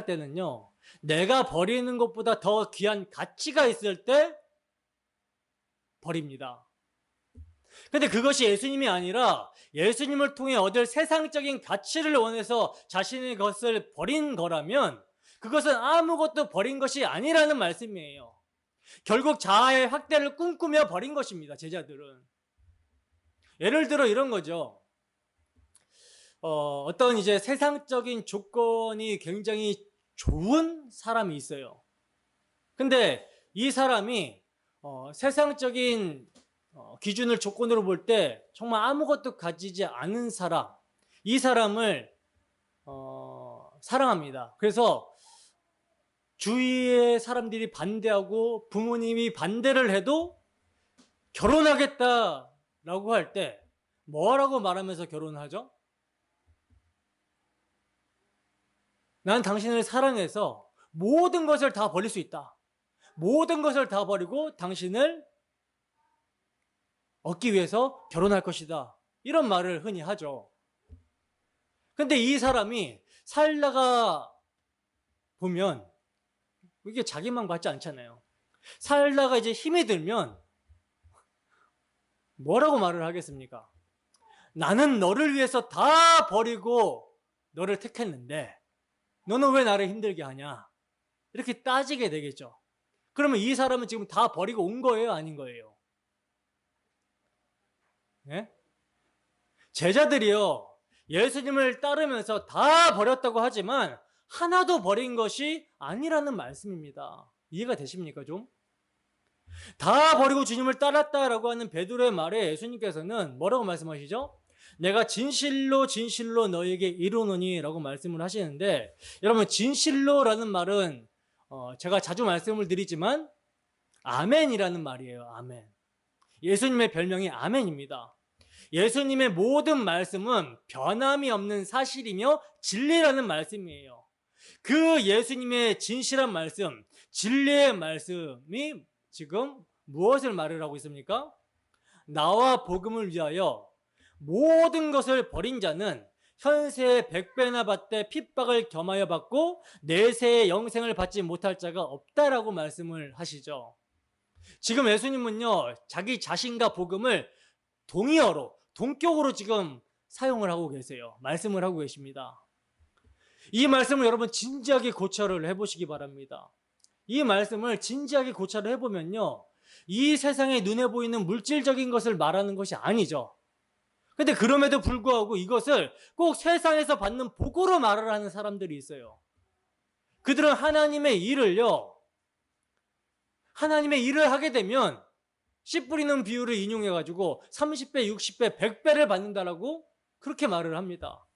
S1: 때는요, 내가 버리는 것보다 더 귀한 가치가 있을 때 버립니다. 근데 그것이 예수님이 아니라 예수님을 통해 얻을 세상적인 가치를 원해서 자신의 것을 버린 거라면 그것은 아무것도 버린 것이 아니라는 말씀이에요. 결국 자아의 확대를 꿈꾸며 버린 것입니다, 제자들은. 예를 들어 이런 거죠. 어떤 이제 세상적인 조건이 굉장히 좋은 사람이 있어요. 근데 이 사람이 세상적인 기준을 조건으로 볼 때 정말 아무것도 가지지 않은 사람, 이 사람을 사랑합니다. 그래서 주위의 사람들이 반대하고 부모님이 반대를 해도 결혼하겠다라고 할 때 뭐라고 말하면서 결혼하죠? 난 당신을 사랑해서 모든 것을 다 버릴 수 있다. 모든 것을 다 버리고 당신을 얻기 위해서 결혼할 것이다. 이런 말을 흔히 하죠. 근데 이 사람이 살다가 보면 이게 자기만 같지 않잖아요. 살다가 이제 힘이 들면 뭐라고 말을 하겠습니까? 나는 너를 위해서 다 버리고 너를 택했는데 너는 왜 나를 힘들게 하냐? 이렇게 따지게 되겠죠. 그러면 이 사람은 지금 다 버리고 온 거예요? 아닌 거예요? 예? 제자들이요, 예수님을 따르면서 다 버렸다고 하지만 하나도 버린 것이 아니라는 말씀입니다. 이해가 되십니까, 좀? 다 버리고 주님을 따랐다라고 하는 베드로의 말에 예수님께서는 뭐라고 말씀하시죠? 내가 진실로 진실로 너에게 이르노니 라고 말씀을 하시는데, 여러분, 진실로라는 말은 제가 자주 말씀을 드리지만 아멘이라는 말이에요. 아멘. 예수님의 별명이 아멘입니다. 예수님의 모든 말씀은 변함이 없는 사실이며 진리라는 말씀이에요. 그 예수님의 진실한 말씀, 진리의 말씀이 지금 무엇을 말을 하고 있습니까? 나와 복음을 위하여 모든 것을 버린 자는 현세의 100배나 받되 핍박을 겸하여 받고 내세의 영생을 받지 못할 자가 없다라고 말씀을 하시죠. 지금 예수님은요, 자기 자신과 복음을 동의어로, 동격으로 지금 사용을 하고 계세요. 말씀을 하고 계십니다. 이 말씀을 여러분 진지하게 고찰을 해보시기 바랍니다. 이 말씀을 진지하게 고찰을 해보면요, 이 세상에 눈에 보이는 물질적인 것을 말하는 것이 아니죠. 근데 그럼에도 불구하고 이것을 꼭 세상에서 받는 복으로 말을 하는 사람들이 있어요. 그들은 하나님의 일을 하게 되면 씨 뿌리는 비유를 인용해가지고 30배, 60배, 100배를 받는다라고 그렇게 말을 합니다.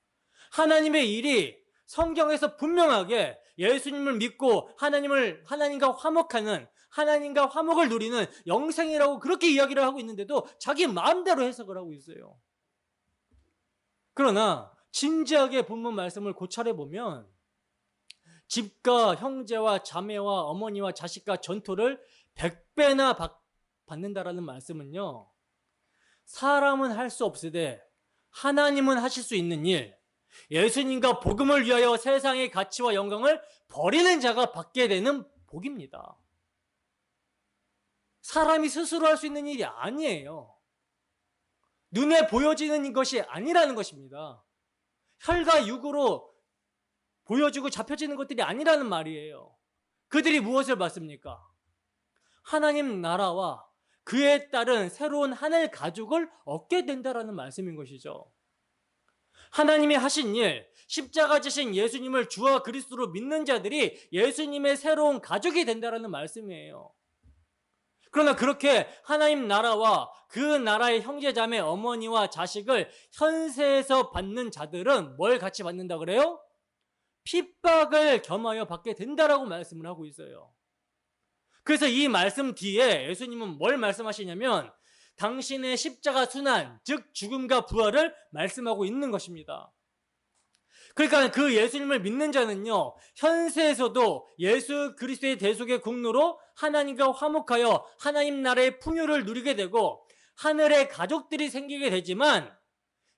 S1: 하나님의 일이 성경에서 분명하게 예수님을 믿고 하나님과 화목하는, 하나님과 화목을 누리는 영생이라고 그렇게 이야기를 하고 있는데도 자기 마음대로 해석을 하고 있어요. 그러나 진지하게 본문 말씀을 고찰해 보면 집과 형제와 자매와 어머니와 자식과 전토를 100배나 받는다라는 말씀은요, 사람은 할 수 없으되 하나님은 하실 수 있는 일, 예수님과 복음을 위하여 세상의 가치와 영광을 버리는 자가 받게 되는 복입니다. 사람이 스스로 할 수 있는 일이 아니에요. 눈에 보여지는 것이 아니라는 것입니다. 혈과 육으로 보여지고 잡혀지는 것들이 아니라는 말이에요. 그들이 무엇을 받습니까? 하나님 나라와 그에 따른 새로운 하늘 가족을 얻게 된다라는 말씀인 것이죠. 하나님이 하신 일, 십자가 지신 예수님을 주와 그리스도로 믿는 자들이 예수님의 새로운 가족이 된다라는 말씀이에요. 그러나 그렇게 하나님 나라와 그 나라의 형제자매, 어머니와 자식을 현세에서 받는 자들은 뭘 같이 받는다 그래요? 핍박을 겸하여 받게 된다라고 말씀을 하고 있어요. 그래서 이 말씀 뒤에 예수님은 뭘 말씀하시냐면 당신의 십자가 순환, 즉 죽음과 부활을 말씀하고 있는 것입니다. 그러니까 그 예수님을 믿는 자는요, 현세에서도 예수 그리스도의 대속의 공로로 하나님과 화목하여 하나님 나라의 풍요를 누리게 되고 하늘의 가족들이 생기게 되지만,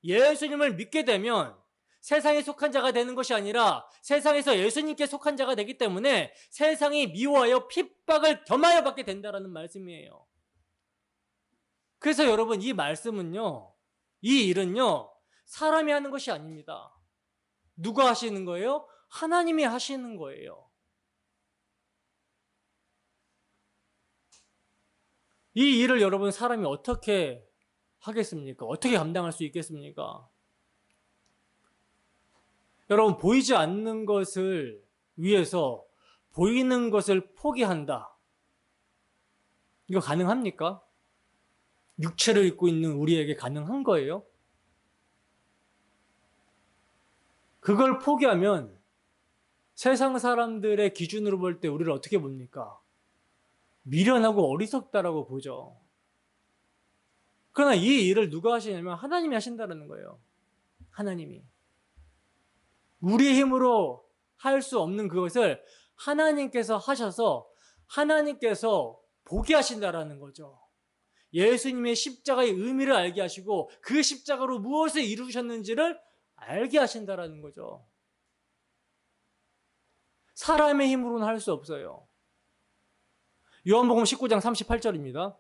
S1: 예수님을 믿게 되면 세상에 속한 자가 되는 것이 아니라 세상에서 예수님께 속한 자가 되기 때문에 세상이 미워하여 핍박을 겸하여 받게 된다는 말씀이에요. 그래서 여러분, 이 말씀은요, 이 일은요, 사람이 하는 것이 아닙니다. 누가 하시는 거예요? 하나님이 하시는 거예요. 이 일을 여러분, 사람이 어떻게 하겠습니까? 어떻게 감당할 수 있겠습니까? 여러분, 보이지 않는 것을 위해서 보이는 것을 포기한다. 이거 가능합니까? 육체를 입고 있는 우리에게 가능한 거예요? 그걸 포기하면 세상 사람들의 기준으로 볼 때 우리를 어떻게 봅니까? 미련하고 어리석다라고 보죠. 그러나 이 일을 누가 하시냐면 하나님이 하신다는 거예요. 하나님이. 우리의 힘으로 할 수 없는 그것을 하나님께서 하셔서 하나님께서 보게 하신다라는 거죠. 예수님의 십자가의 의미를 알게 하시고 그 십자가로 무엇을 이루셨는지를 알게 하신다라는 거죠. 사람의 힘으로는 할 수 없어요. 요한복음 19장 38절입니다.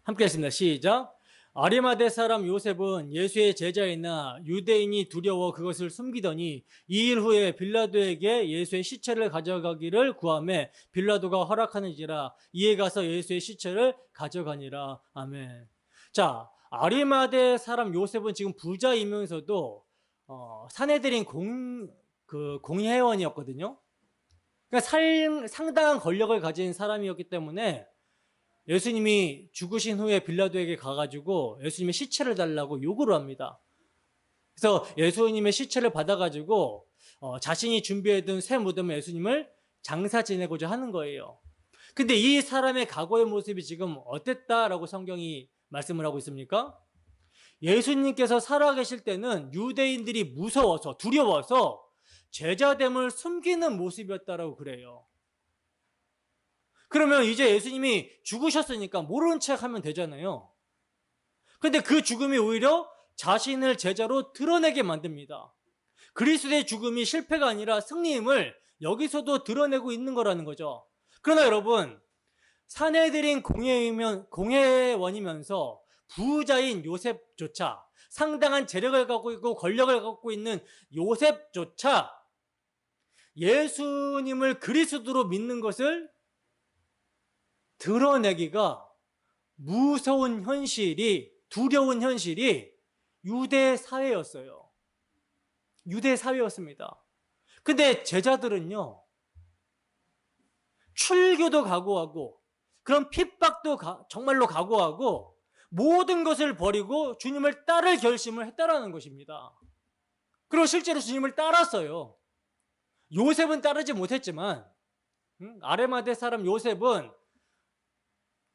S1: 함께 했습니다. 시작. 아리마대 사람 요셉은 예수의 제자이나 유대인이 두려워 그것을 숨기더니 2일 후에 빌라도에게 예수의 시체를 가져가기를 구하매 빌라도가 허락하는지라 이에 가서 예수의 시체를 가져가니라. 아멘. 자, 아리마대 사람 요셉은 지금 부자이면서도 사내들인 공회원이었거든요. 그러니까 상당한 권력을 가진 사람이었기 때문에 예수님이 죽으신 후에 빌라도에게 가가지고 예수님의 시체를 달라고 요구를 합니다. 그래서 예수님의 시체를 받아가지고 자신이 준비해둔 새 무덤에 예수님을 장사 지내고자 하는 거예요. 근데 이 사람의 과거의 모습이 지금 어땠다라고 성경이 말씀을 하고 있습니까? 예수님께서 살아계실 때는 유대인들이 무서워서 두려워서 제자됨을 숨기는 모습이었다라고 그래요. 그러면 이제 예수님이 죽으셨으니까 모르는 척 하면 되잖아요. 근데 그 죽음이 오히려 자신을 제자로 드러내게 만듭니다. 그리스도의 죽음이 실패가 아니라 승리임을 여기서도 드러내고 있는 거라는 거죠. 그러나 여러분, 사내들인 공회원이면서 부자인 요셉조차, 상당한 재력을 갖고 있고 권력을 갖고 있는 요셉조차 예수님을 그리스도로 믿는 것을 드러내기가 무서운 현실이, 두려운 현실이 유대 사회였어요. 유대 사회였습니다. 근데 제자들은요, 출교도 각오하고, 그런 핍박도 정말로 각오하고, 모든 것을 버리고 주님을 따를 결심을 했다라는 것입니다. 그리고 실제로 주님을 따랐어요. 요셉은 따르지 못했지만, 아레마대 사람 요셉은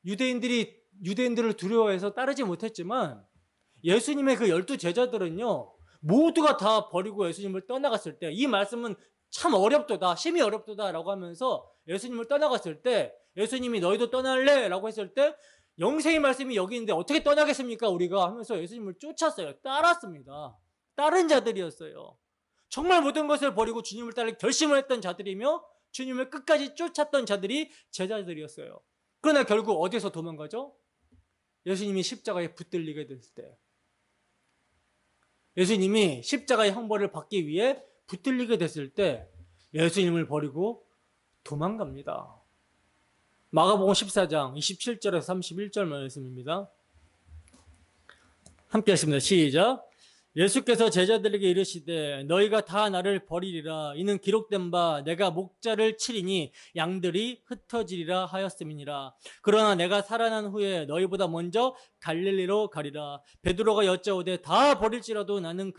S1: 유대인들을 두려워해서 따르지 못했지만 예수님의 그 12 제자들은요, 모두가 다 버리고 예수님을 떠나갔을 때, 이 말씀은 참 어렵도다, 심히 어렵도다 라고 하면서 예수님을 떠나갔을 때, 예수님이 너희도 떠날래? 라고 했을 때, 영생의 말씀이 여기 있는데 어떻게 떠나겠습니까 우리가? 하면서 예수님을 쫓았어요. 따랐습니다. 따른 자들이었어요. 정말 모든 것을 버리고 주님을 따를 결심을 했던 자들이며 주님을 끝까지 쫓았던 자들이 제자들이었어요. 그러나 결국 어디서 도망가죠? 예수님이 십자가에 붙들리게 됐을 때, 예수님이 십자가의 형벌을 받기 위해 붙들리게 됐을 때 예수님을 버리고 도망갑니다. 마가복음 14장 27절에서 31절 말씀입니다. 함께 하십니다. 시작. 예수께서 제자들에게 이르시되 너희가 다 나를 버리리라. 이는 기록된 바 내가 목자를 치리니 양들이 흩어지리라 하였음이니라. 그러나 내가 살아난 후에 너희보다 먼저 갈릴리로 가리라. 베드로가 여짜오되 다 버릴지라도 나는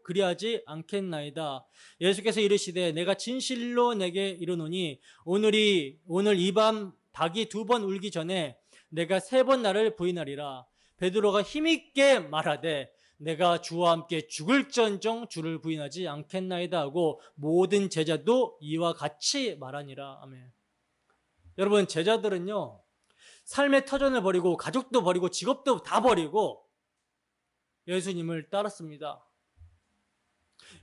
S1: 그리하지 않겠나이다. 예수께서 이르시되 내가 진실로 내게 이르노니 오늘 이 밤 닭이 2번 울기 전에 내가 3번 나를 부인하리라. 베드로가 힘있게 말하되 내가 주와 함께 죽을전정 주를 부인하지 않겠나이다 하고 모든 제자도 이와 같이 말하니라. 아멘. 여러분, 제자들은요, 삶의 터전을 버리고 가족도 버리고 직업도 다 버리고 예수님을 따랐습니다.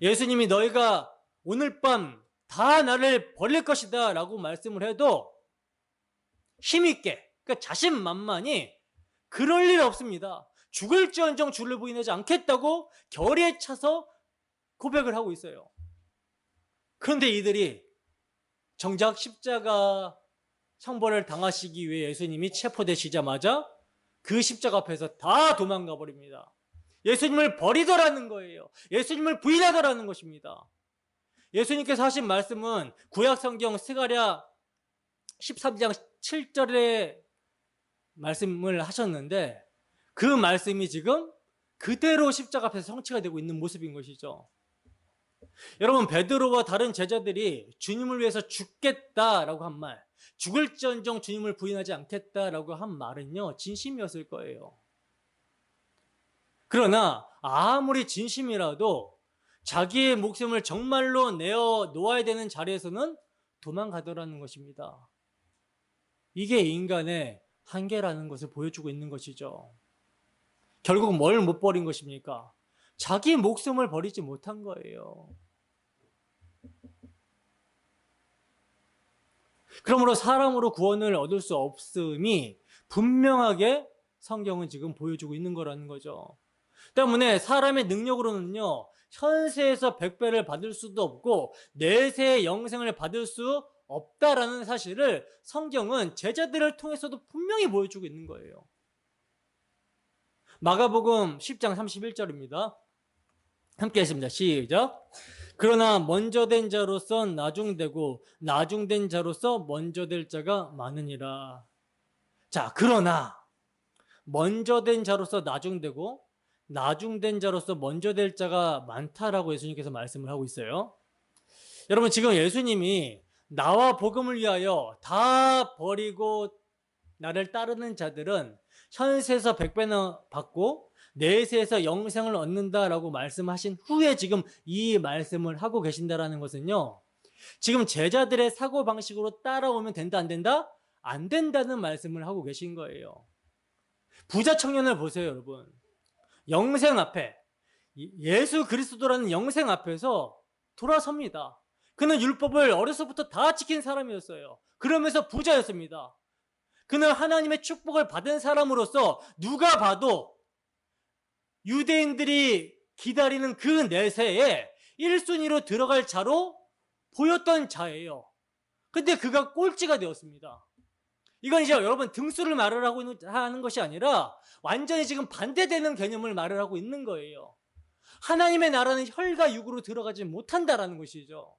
S1: 예수님이 너희가 오늘 밤 다 나를 버릴 것이다 라고 말씀을 해도 힘있게, 그러니까 자신만만히 그럴 일 없습니다. 죽을지언정 주를 부인하지 않겠다고 결의에 차서 고백을 하고 있어요. 그런데 이들이 정작 십자가 형벌을 당하시기 위해 예수님이 체포되시자마자 그 십자가 앞에서 다 도망가 버립니다. 예수님을 버리더라는 거예요. 예수님을 부인하더라는 것입니다. 예수님께서 하신 말씀은 구약 성경 스가랴 13장 7절에 말씀을 하셨는데 그 말씀이 지금 그대로 십자가 앞에서 성취가 되고 있는 모습인 것이죠. 여러분, 베드로와 다른 제자들이 주님을 위해서 죽겠다라고 한 말, 죽을지언정 주님을 부인하지 않겠다라고 한 말은요, 진심이었을 거예요. 그러나 아무리 진심이라도 자기의 목숨을 정말로 내어 놓아야 되는 자리에서는 도망가더라는 것입니다. 이게 인간의 한계라는 것을 보여주고 있는 것이죠. 결국 뭘 못 버린 것입니까? 자기 목숨을 버리지 못한 거예요. 그러므로 사람으로 구원을 얻을 수 없음이 분명하게 성경은 지금 보여주고 있는 거라는 거죠. 때문에 사람의 능력으로는요, 현세에서 100배를 받을 수도 없고 내세의 영생을 받을 수 없다라는 사실을 성경은 제자들을 통해서도 분명히 보여주고 있는 거예요. 마가복음 10장 31절입니다. 함께 했습니다. 시작. 그러나 먼저 된 자로서 나중되고 나중된 자로서 먼저 될 자가 많으니라. 자, 그러나 먼저 된 자로서 나중되고 나중된 자로서 먼저 될 자가 많다라고 예수님께서 말씀을 하고 있어요. 여러분, 지금 예수님이 나와 복음을 위하여 다 버리고 나를 따르는 자들은 현세에서 100배나 받고 내세에서 영생을 얻는다라고 말씀하신 후에 지금 이 말씀을 하고 계신다라는 것은요, 지금 제자들의 사고방식으로 따라오면 된다 안 된다? 안 된다는 말씀을 하고 계신 거예요. 부자 청년을 보세요, 여러분. 영생 앞에, 예수 그리스도라는 영생 앞에서 돌아섭니다. 그는 율법을 어려서부터 다 지킨 사람이었어요. 그러면서 부자였습니다. 그는 하나님의 축복을 받은 사람으로서 누가 봐도 유대인들이 기다리는 그 내세에 1순위로 들어갈 자로 보였던 자예요. 근데 그가 꼴찌가 되었습니다. 이건 이제 여러분 등수를 말을 하는 것이 아니라 완전히 지금 반대되는 개념을 말을 하고 있는 거예요. 하나님의 나라는 혈과 육으로 들어가지 못한다라는 것이죠.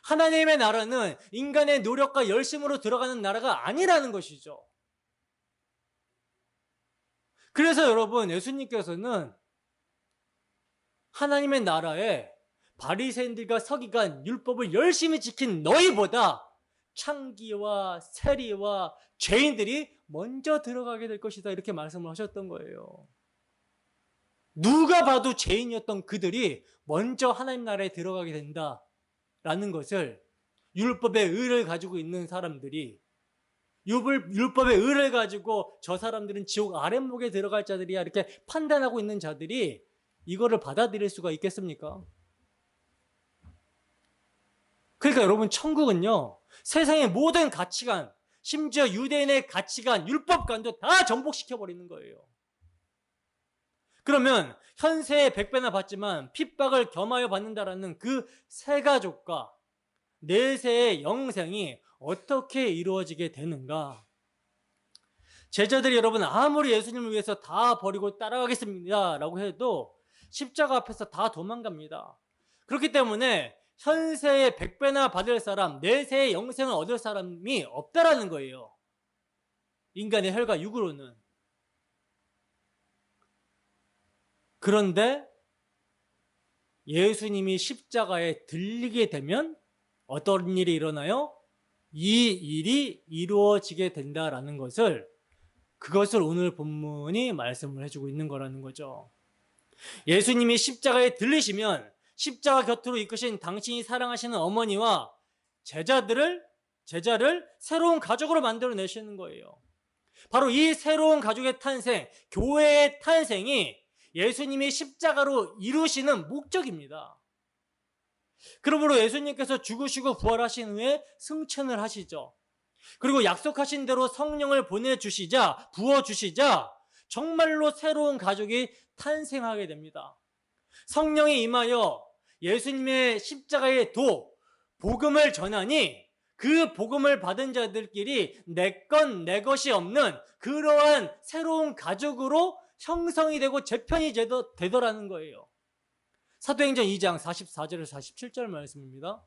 S1: 하나님의 나라는 인간의 노력과 열심으로 들어가는 나라가 아니라는 것이죠. 그래서 여러분, 예수님께서는 하나님의 나라에 바리새인들과 서기관, 율법을 열심히 지킨 너희보다 창기와 세리와 죄인들이 먼저 들어가게 될 것이다, 이렇게 말씀을 하셨던 거예요. 누가 봐도 죄인이었던 그들이 먼저 하나님 나라에 들어가게 된다라는 것을 율법의 의를 가지고 있는 사람들이, 율법의 의를 가지고 저 사람들은 지옥 아랫목에 들어갈 자들이야, 이렇게 판단하고 있는 자들이 이거를 받아들일 수가 있겠습니까? 그러니까 여러분, 천국은요, 세상의 모든 가치관, 심지어 유대인의 가치관, 율법관도 다 전복시켜버리는 거예요. 그러면 현세에 100배나 받지만 핍박을 겸하여 받는다라는 그 세 가족과 내세의 영생이 어떻게 이루어지게 되는가? 제자들이 여러분 아무리 예수님을 위해서 다 버리고 따라가겠습니다 라고 해도 십자가 앞에서 다 도망갑니다. 그렇기 때문에 현세에 100배나 받을 사람, 내세의 영생을 얻을 사람이 없다라는 거예요. 인간의 혈과 육으로는. 그런데 예수님이 십자가에 들리게 되면 어떤 일이 일어나요? 이 일이 이루어지게 된다라는 것을, 그것을 오늘 본문이 말씀을 해주고 있는 거라는 거죠. 예수님이 십자가에 들리시면 십자가 곁으로 이끄신 당신이 사랑하시는 어머니와 제자를 새로운 가족으로 만들어내시는 거예요. 바로 이 새로운 가족의 탄생, 교회의 탄생이 예수님이 십자가로 이루시는 목적입니다. 그러므로 예수님께서 죽으시고 부활하신 후에 승천을 하시죠. 그리고 약속하신 대로 성령을 보내주시자, 부어주시자 정말로 새로운 가족이 탄생하게 됩니다. 성령이 임하여 예수님의 십자가의 복음을 전하니 그 복음을 받은 자들끼리 내 것 내 것이 없는 그러한 새로운 가족으로 형성이 되고 재편이 되더라는 거예요. 사도행전 2장 44절에서 47절 말씀입니다.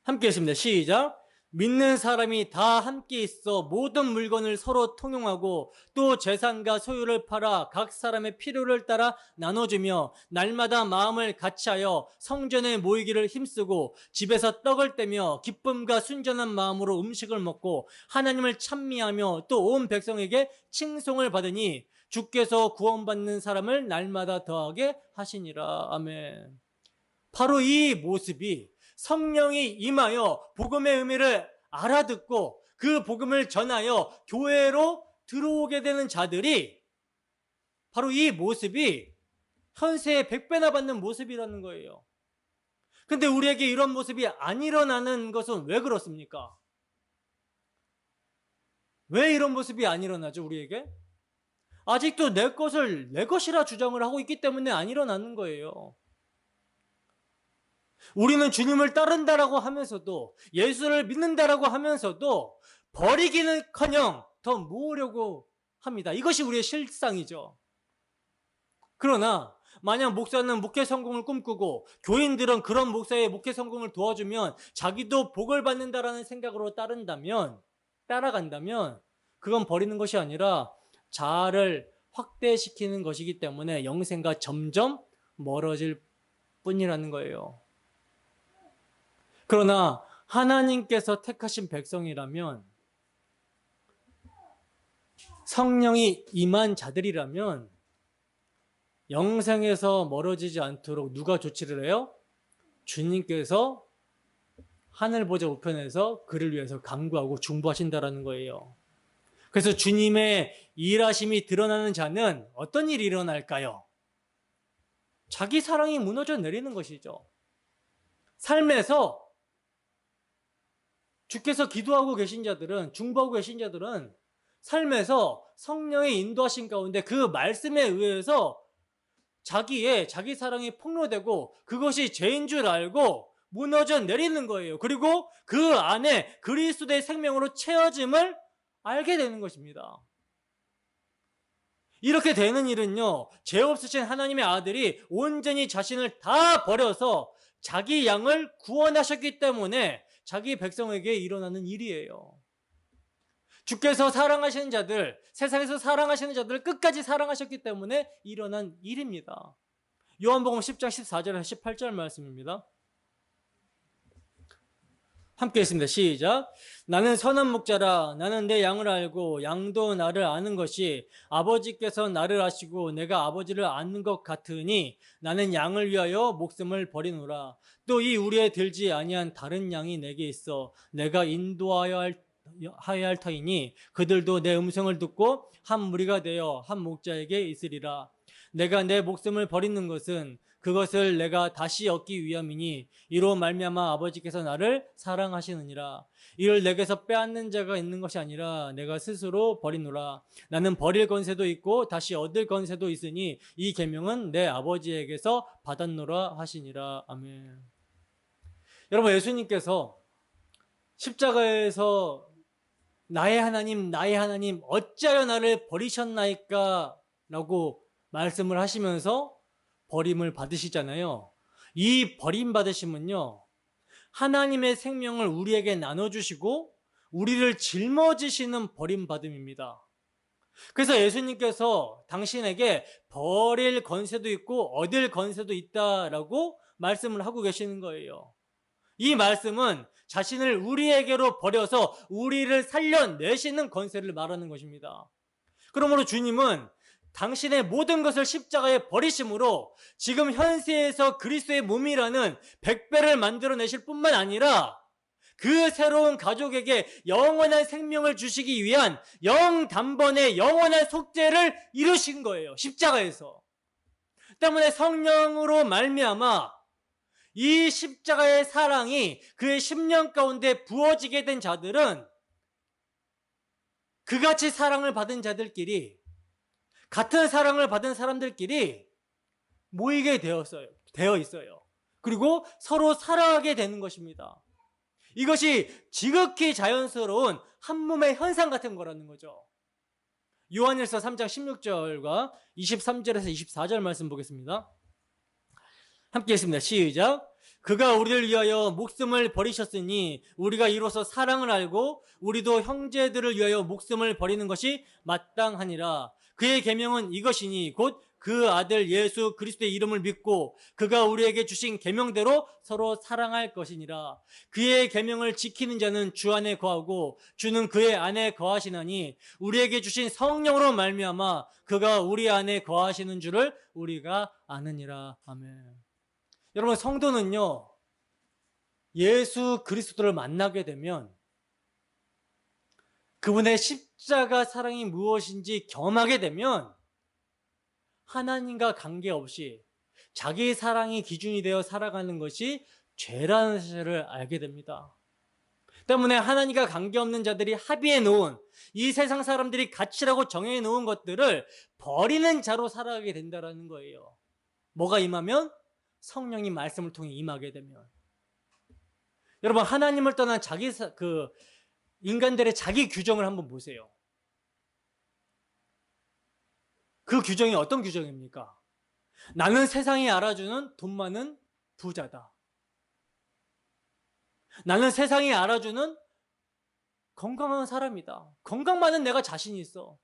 S1: 함께 했습니다. 시작. 믿는 사람이 다 함께 있어 모든 물건을 서로 통용하고 또 재산과 소유를 팔아 각 사람의 필요를 따라 나눠주며 날마다 마음을 같이하여 성전에 모이기를 힘쓰고 집에서 떡을 떼며 기쁨과 순전한 마음으로 음식을 먹고 하나님을 찬미하며 또 온 백성에게 칭송을 받으니 주께서 구원받는 사람을 날마다 더하게 하시니라. 아멘. 바로 이 모습이 성령이 임하여 복음의 의미를 알아듣고 그 복음을 전하여 교회로 들어오게 되는 자들이, 바로 이 모습이 현세에 100배나 받는 모습이라는 거예요. 근데 우리에게 이런 모습이 안 일어나는 것은 왜 그렇습니까? 왜 이런 모습이 안 일어나죠, 우리에게? 아직도 내 것을 내 것이라 주장을 하고 있기 때문에 안 일어나는 거예요. 우리는 주님을 따른다라고 하면서도, 예수를 믿는다라고 하면서도 버리기는커녕 더 모으려고 합니다. 이것이 우리의 실상이죠. 그러나 만약 목사는 목회 성공을 꿈꾸고 교인들은 그런 목사의 목회 성공을 도와주면 자기도 복을 받는다라는 생각으로 따라간다면 그건 버리는 것이 아니라 자아를 확대시키는 것이기 때문에 영생과 점점 멀어질 뿐이라는 거예요. 그러나 하나님께서 택하신 백성이라면, 성령이 임한 자들이라면 영생에서 멀어지지 않도록 누가 조치를 해요? 주님께서 하늘 보좌 우편에서 그를 위해서 간구하고 중보하신다라는 거예요. 그래서 주님의 일하심이 드러나는 자는 어떤 일이 일어날까요? 자기 사랑이 무너져 내리는 것이죠. 삶에서 주께서 기도하고 계신 자들은, 중보하고 계신 자들은 삶에서 성령의 인도하신 가운데 그 말씀에 의해서 자기 사랑이 폭로되고 그것이 죄인 줄 알고 무너져 내리는 거예요. 그리고 그 안에 그리스도의 생명으로 채워짐을 알게 되는 것입니다. 이렇게 되는 일은요, 죄 없으신 하나님의 아들이 온전히 자신을 다 버려서 자기 양을 구원하셨기 때문에 자기 백성에게 일어나는 일이에요. 주께서 사랑하시는 자들, 세상에서 사랑하시는 자들을 끝까지 사랑하셨기 때문에 일어난 일입니다. 요한복음 10장 14절에서 18절 말씀입니다. 함께 했습니다. 시작. 나는 선한 목자라. 나는 내 양을 알고 양도 나를 아는 것이 아버지께서 나를 아시고 내가 아버지를 아는 것 같으니 나는 양을 위하여 목숨을 버리노라. 또 이 우리에 들지 아니한 다른 양이 내게 있어 내가 인도하여야 할 터이니 그들도 내 음성을 듣고 한 무리가 되어 한 목자에게 있으리라. 내가 내 목숨을 버리는 것은 그것을 내가 다시 얻기 위함이니 이로 말미암아 아버지께서 나를 사랑하시느니라. 이를 내게서 빼앗는 자가 있는 것이 아니라 내가 스스로 버리노라. 나는 버릴 권세도 있고 다시 얻을 권세도 있으니 이 계명은 내 아버지에게서 받았노라 하시니라. 아멘. 여러분, 예수님께서 십자가에서 나의 하나님 어찌하여 나를 버리셨나이까 라고 말씀을 하시면서 버림을 받으시잖아요. 이 버림받으심은요, 하나님의 생명을 우리에게 나눠주시고 우리를 짊어지시는 버림받음입니다. 그래서 예수님께서 당신에게 버릴 권세도 있고 얻을 권세도 있다라고 말씀을 하고 계시는 거예요. 이 말씀은 자신을 우리에게로 버려서 우리를 살려내시는 권세를 말하는 것입니다. 그러므로 주님은 당신의 모든 것을 십자가에 버리심으로 지금 현세에서 그리스도의 몸이라는 백배를 만들어내실 뿐만 아니라 그 새로운 가족에게 영원한 생명을 주시기 위한 영단번의 영원한 속죄를 이루신 거예요. 십자가에서. 때문에 성령으로 말미암아 이 십자가의 사랑이 그의 심령 가운데 부어지게 된 자들은 그같이 사랑을 받은 자들끼리, 같은 사랑을 받은 사람들끼리 모이게 되어 있어요. 그리고 서로 사랑하게 되는 것입니다. 이것이 지극히 자연스러운 한 몸의 현상 같은 거라는 거죠. 요한일서 3장 16절과 23절에서 24절 말씀 보겠습니다. 함께 했습니다. 시작. 그가 우리를 위하여 목숨을 버리셨으니 우리가 이로써 사랑을 알고 우리도 형제들을 위하여 목숨을 버리는 것이 마땅하니라. 그의 계명은 이것이니 곧 그 아들 예수 그리스도의 이름을 믿고 그가 우리에게 주신 계명대로 서로 사랑할 것이니라. 그의 계명을 지키는 자는 주 안에 거하고 주는 그의 안에 거하시나니 우리에게 주신 성령으로 말미암아 그가 우리 안에 거하시는 줄을 우리가 아느니라. 아멘. 여러분, 성도는요, 예수 그리스도를 만나게 되면 그분의 십자가 사랑이 무엇인지 경험하게 되면 하나님과 관계없이 자기 사랑이 기준이 되어 살아가는 것이 죄라는 사실을 알게 됩니다. 때문에 하나님과 관계없는 자들이 합의해 놓은 이 세상 사람들이 가치라고 정해 놓은 것들을 버리는 자로 살아가게 된다는 거예요. 뭐가 임하면? 성령이 말씀을 통해 임하게 되면. 여러분, 하나님을 떠난 인간들의 자기 규정을 한번 보세요. 그 규정이 어떤 규정입니까? 나는 세상이 알아주는 돈 많은 부자다. 나는 세상이 알아주는 건강한 사람이다. 건강 많은 내가 자신 있어.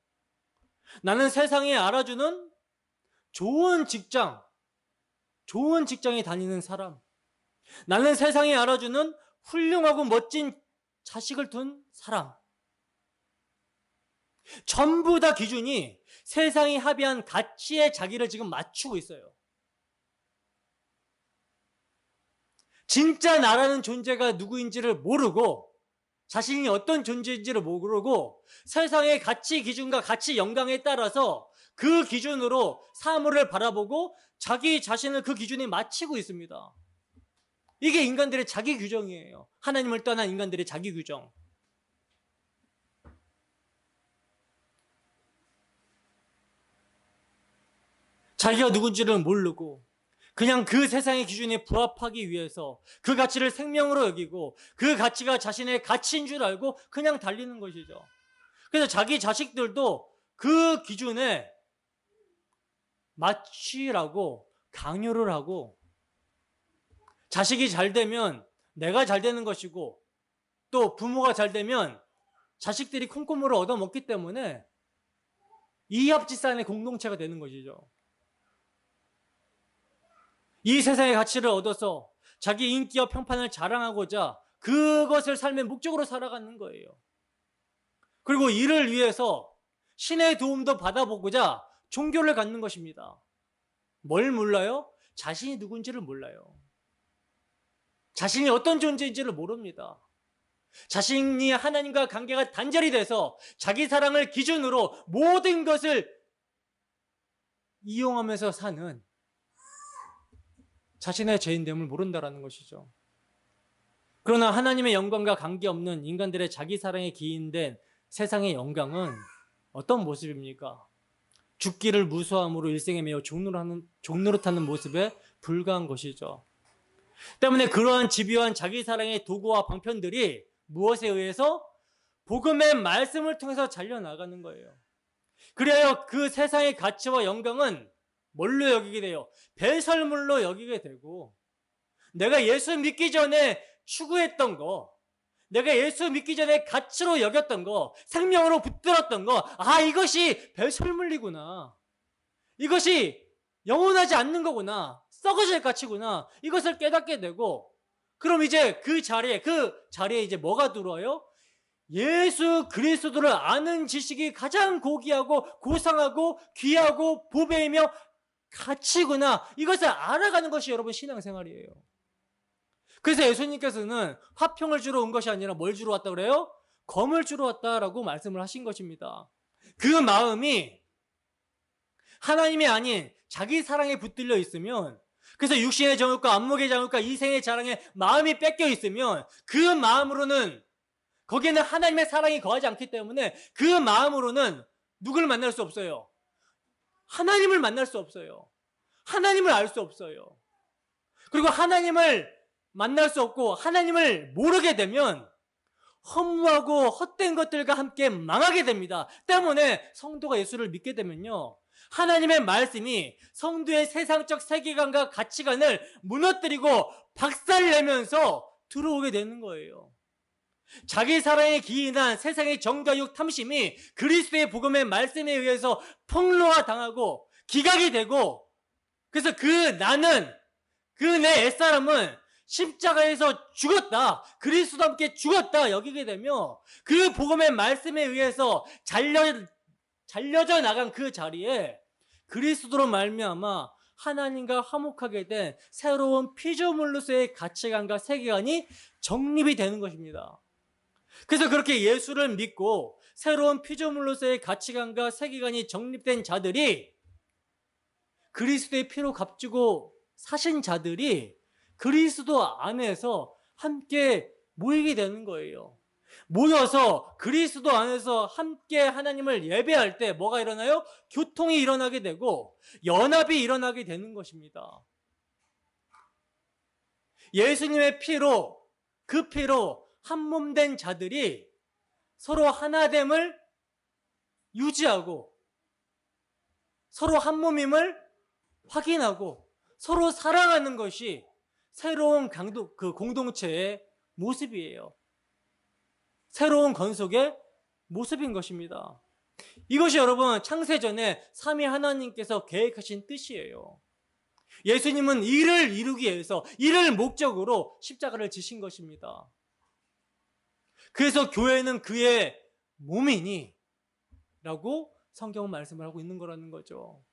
S1: 나는 세상이 알아주는 좋은 직장에 다니는 사람. 나는 세상이 알아주는 훌륭하고 멋진 자식을 둔 사람. 전부 다 기준이 세상이 합의한 가치에 자기를 지금 맞추고 있어요. 진짜 나라는 존재가 누구인지를 모르고, 자신이 어떤 존재인지를 모르고 세상의 가치 기준과 가치 영광에 따라서 그 기준으로 사물을 바라보고 자기 자신을 그 기준에 맞추고 있습니다. 이게 인간들의 자기 규정이에요. 하나님을 떠난 인간들의 자기 규정. 자기가 누군지를 모르고 그냥 그 세상의 기준에 부합하기 위해서 그 가치를 생명으로 여기고 그 가치가 자신의 가치인 줄 알고 그냥 달리는 것이죠. 그래서 자기 자식들도 그 기준에 맞추라고 강요를 하고, 자식이 잘 되면 내가 잘 되는 것이고 또 부모가 잘 되면 자식들이 콩고물을 얻어먹기 때문에 이합집산의 공동체가 되는 것이죠. 이 세상의 가치를 얻어서 자기 인기와 평판을 자랑하고자 그것을 삶의 목적으로 살아가는 거예요. 그리고 이를 위해서 신의 도움도 받아보고자 종교를 갖는 것입니다. 뭘 몰라요? 자신이 누군지를 몰라요. 자신이 어떤 존재인지를 모릅니다. 자신이 하나님과 관계가 단절이 돼서 자기 사랑을 기준으로 모든 것을 이용하면서 사는, 자신의 죄인됨을 모른다라는 것이죠. 그러나 하나님의 영광과 관계없는 인간들의 자기 사랑에 기인된 세상의 영광은 어떤 모습입니까? 죽기를 무서함으로 일생에 매여 종노릇하는 모습에 불과한 것이죠. 때문에 그러한 집요한 자기 사랑의 도구와 방편들이 무엇에 의해서? 복음의 말씀을 통해서 잘려나가는 거예요. 그래야 그 세상의 가치와 영광은 뭘로 여기게 돼요? 배설물로 여기게 되고, 내가 예수 믿기 전에 추구했던 거, 내가 예수 믿기 전에 가치로 여겼던 거, 생명으로 붙들었던 거, 이것이 배설물이구나. 이것이 영원하지 않는 거구나. 썩어질 가치구나. 이것을 깨닫게 되고, 그럼 이제 그 자리에 이제 뭐가 들어와요? 예수 그리스도를 아는 지식이 가장 고귀하고 고상하고 귀하고 보배이며 가치구나. 이것을 알아가는 것이 여러분 신앙생활이에요. 그래서 예수님께서는 화평을 주러 온 것이 아니라 뭘 주러 왔다 그래요? 검을 주러 왔다라고 말씀을 하신 것입니다. 그 마음이 하나님이 아닌 자기 사랑에 붙들려 있으면, 그래서 육신의 정욕과 안목의 정욕과 이생의 자랑에 마음이 뺏겨 있으면 그 마음으로는, 거기에는 하나님의 사랑이 거하지 않기 때문에 그 마음으로는 누굴 만날 수 없어요? 하나님을 만날 수 없어요. 하나님을 알 수 없어요. 그리고 하나님을 만날 수 없고 하나님을 모르게 되면 허무하고 헛된 것들과 함께 망하게 됩니다. 때문에 성도가 예수를 믿게 되면요, 하나님의 말씀이 성도의 세상적 세계관과 가치관을 무너뜨리고 박살내면서 들어오게 되는 거예요. 자기 사랑에 기인한 세상의 정과 육 탐심이 그리스도의 복음의 말씀에 의해서 폭로화 당하고 기각이 되고, 그래서 내 옛사람은 십자가에서 죽었다, 그리스도와 함께 죽었다 여기게 되며 그 복음의 말씀에 의해서 잘려져 나간 그 자리에 그리스도로 말미암아 하나님과 화목하게 된 새로운 피조물로서의 가치관과 세계관이 정립이 되는 것입니다. 그래서 그렇게 예수를 믿고 새로운 피조물로서의 가치관과 세계관이 정립된 자들이, 그리스도의 피로 값주고 사신 자들이 그리스도 안에서 함께 모이게 되는 거예요. 모여서 그리스도 안에서 함께 하나님을 예배할 때 뭐가 일어나요? 교통이 일어나게 되고 연합이 일어나게 되는 것입니다. 예수님의 피로, 그 피로 한 몸 된 자들이 서로 하나됨을 유지하고 서로 한 몸임을 확인하고 서로 사랑하는 것이 새로운 공동체의 모습이에요. 새로운 건속의 모습인 것입니다. 이것이 여러분 창세전에 삼위 하나님께서 계획하신 뜻이에요. 예수님은 이를 이루기 위해서, 이를 목적으로 십자가를 지신 것입니다. 그래서 교회는 그의 몸이니 라고 성경은 말씀을 하고 있는 거라는 거죠.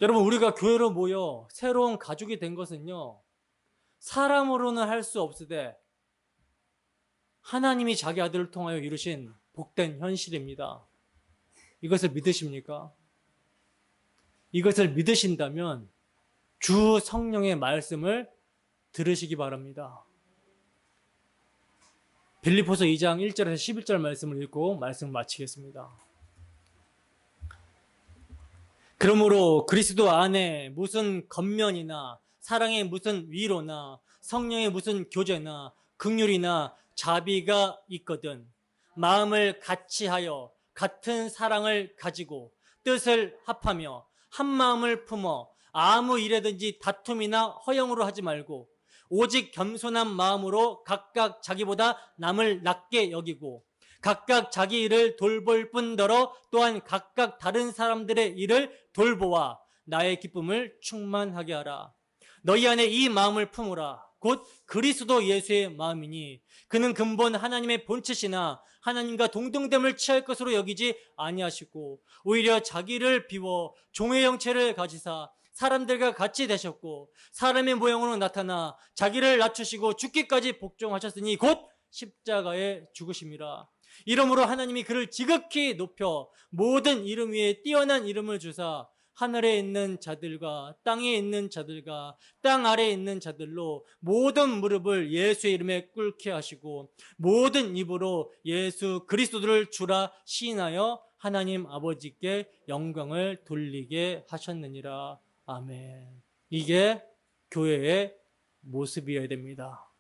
S1: 여러분, 우리가 교회로 모여 새로운 가족이 된 것은요, 사람으로는 할 수 없으되 하나님이 자기 아들을 통하여 이루신 복된 현실입니다. 이것을 믿으십니까? 이것을 믿으신다면 주 성령의 말씀을 들으시기 바랍니다. 빌립보서 2장 1절에서 11절 말씀을 읽고 말씀을 마치겠습니다. 그러므로 그리스도 안에 무슨 겉면이나 사랑의 무슨 위로나 성령의 무슨 교제나 긍휼이나 자비가 있거든 마음을 같이하여 같은 사랑을 가지고 뜻을 합하며 한 마음을 품어 아무 일에든지 다툼이나 허영으로 하지 말고 오직 겸손한 마음으로 각각 자기보다 남을 낮게 여기고 각각 자기 일을 돌볼 뿐더러 또한 각각 다른 사람들의 일을 돌보아 나의 기쁨을 충만하게 하라. 너희 안에 이 마음을 품으라. 곧 그리스도 예수의 마음이니 그는 근본 하나님의 본체시나 하나님과 동등됨을 취할 것으로 여기지 아니하시고 오히려 자기를 비워 종의 형체를 가지사 사람들과 같이 되셨고 사람의 모형으로 나타나 자기를 낮추시고 죽기까지 복종하셨으니 곧 십자가에 죽으심이라. 이러므로 하나님이 그를 지극히 높여 모든 이름 위에 뛰어난 이름을 주사 하늘에 있는 자들과 땅에 있는 자들과 땅 아래에 있는 자들로 모든 무릎을 예수의 이름에 꿇게 하시고 모든 입으로 예수 그리스도를 주라 시인하여 하나님 아버지께 영광을 돌리게 하셨느니라. 아멘. 이게 교회의 모습이어야 됩니다.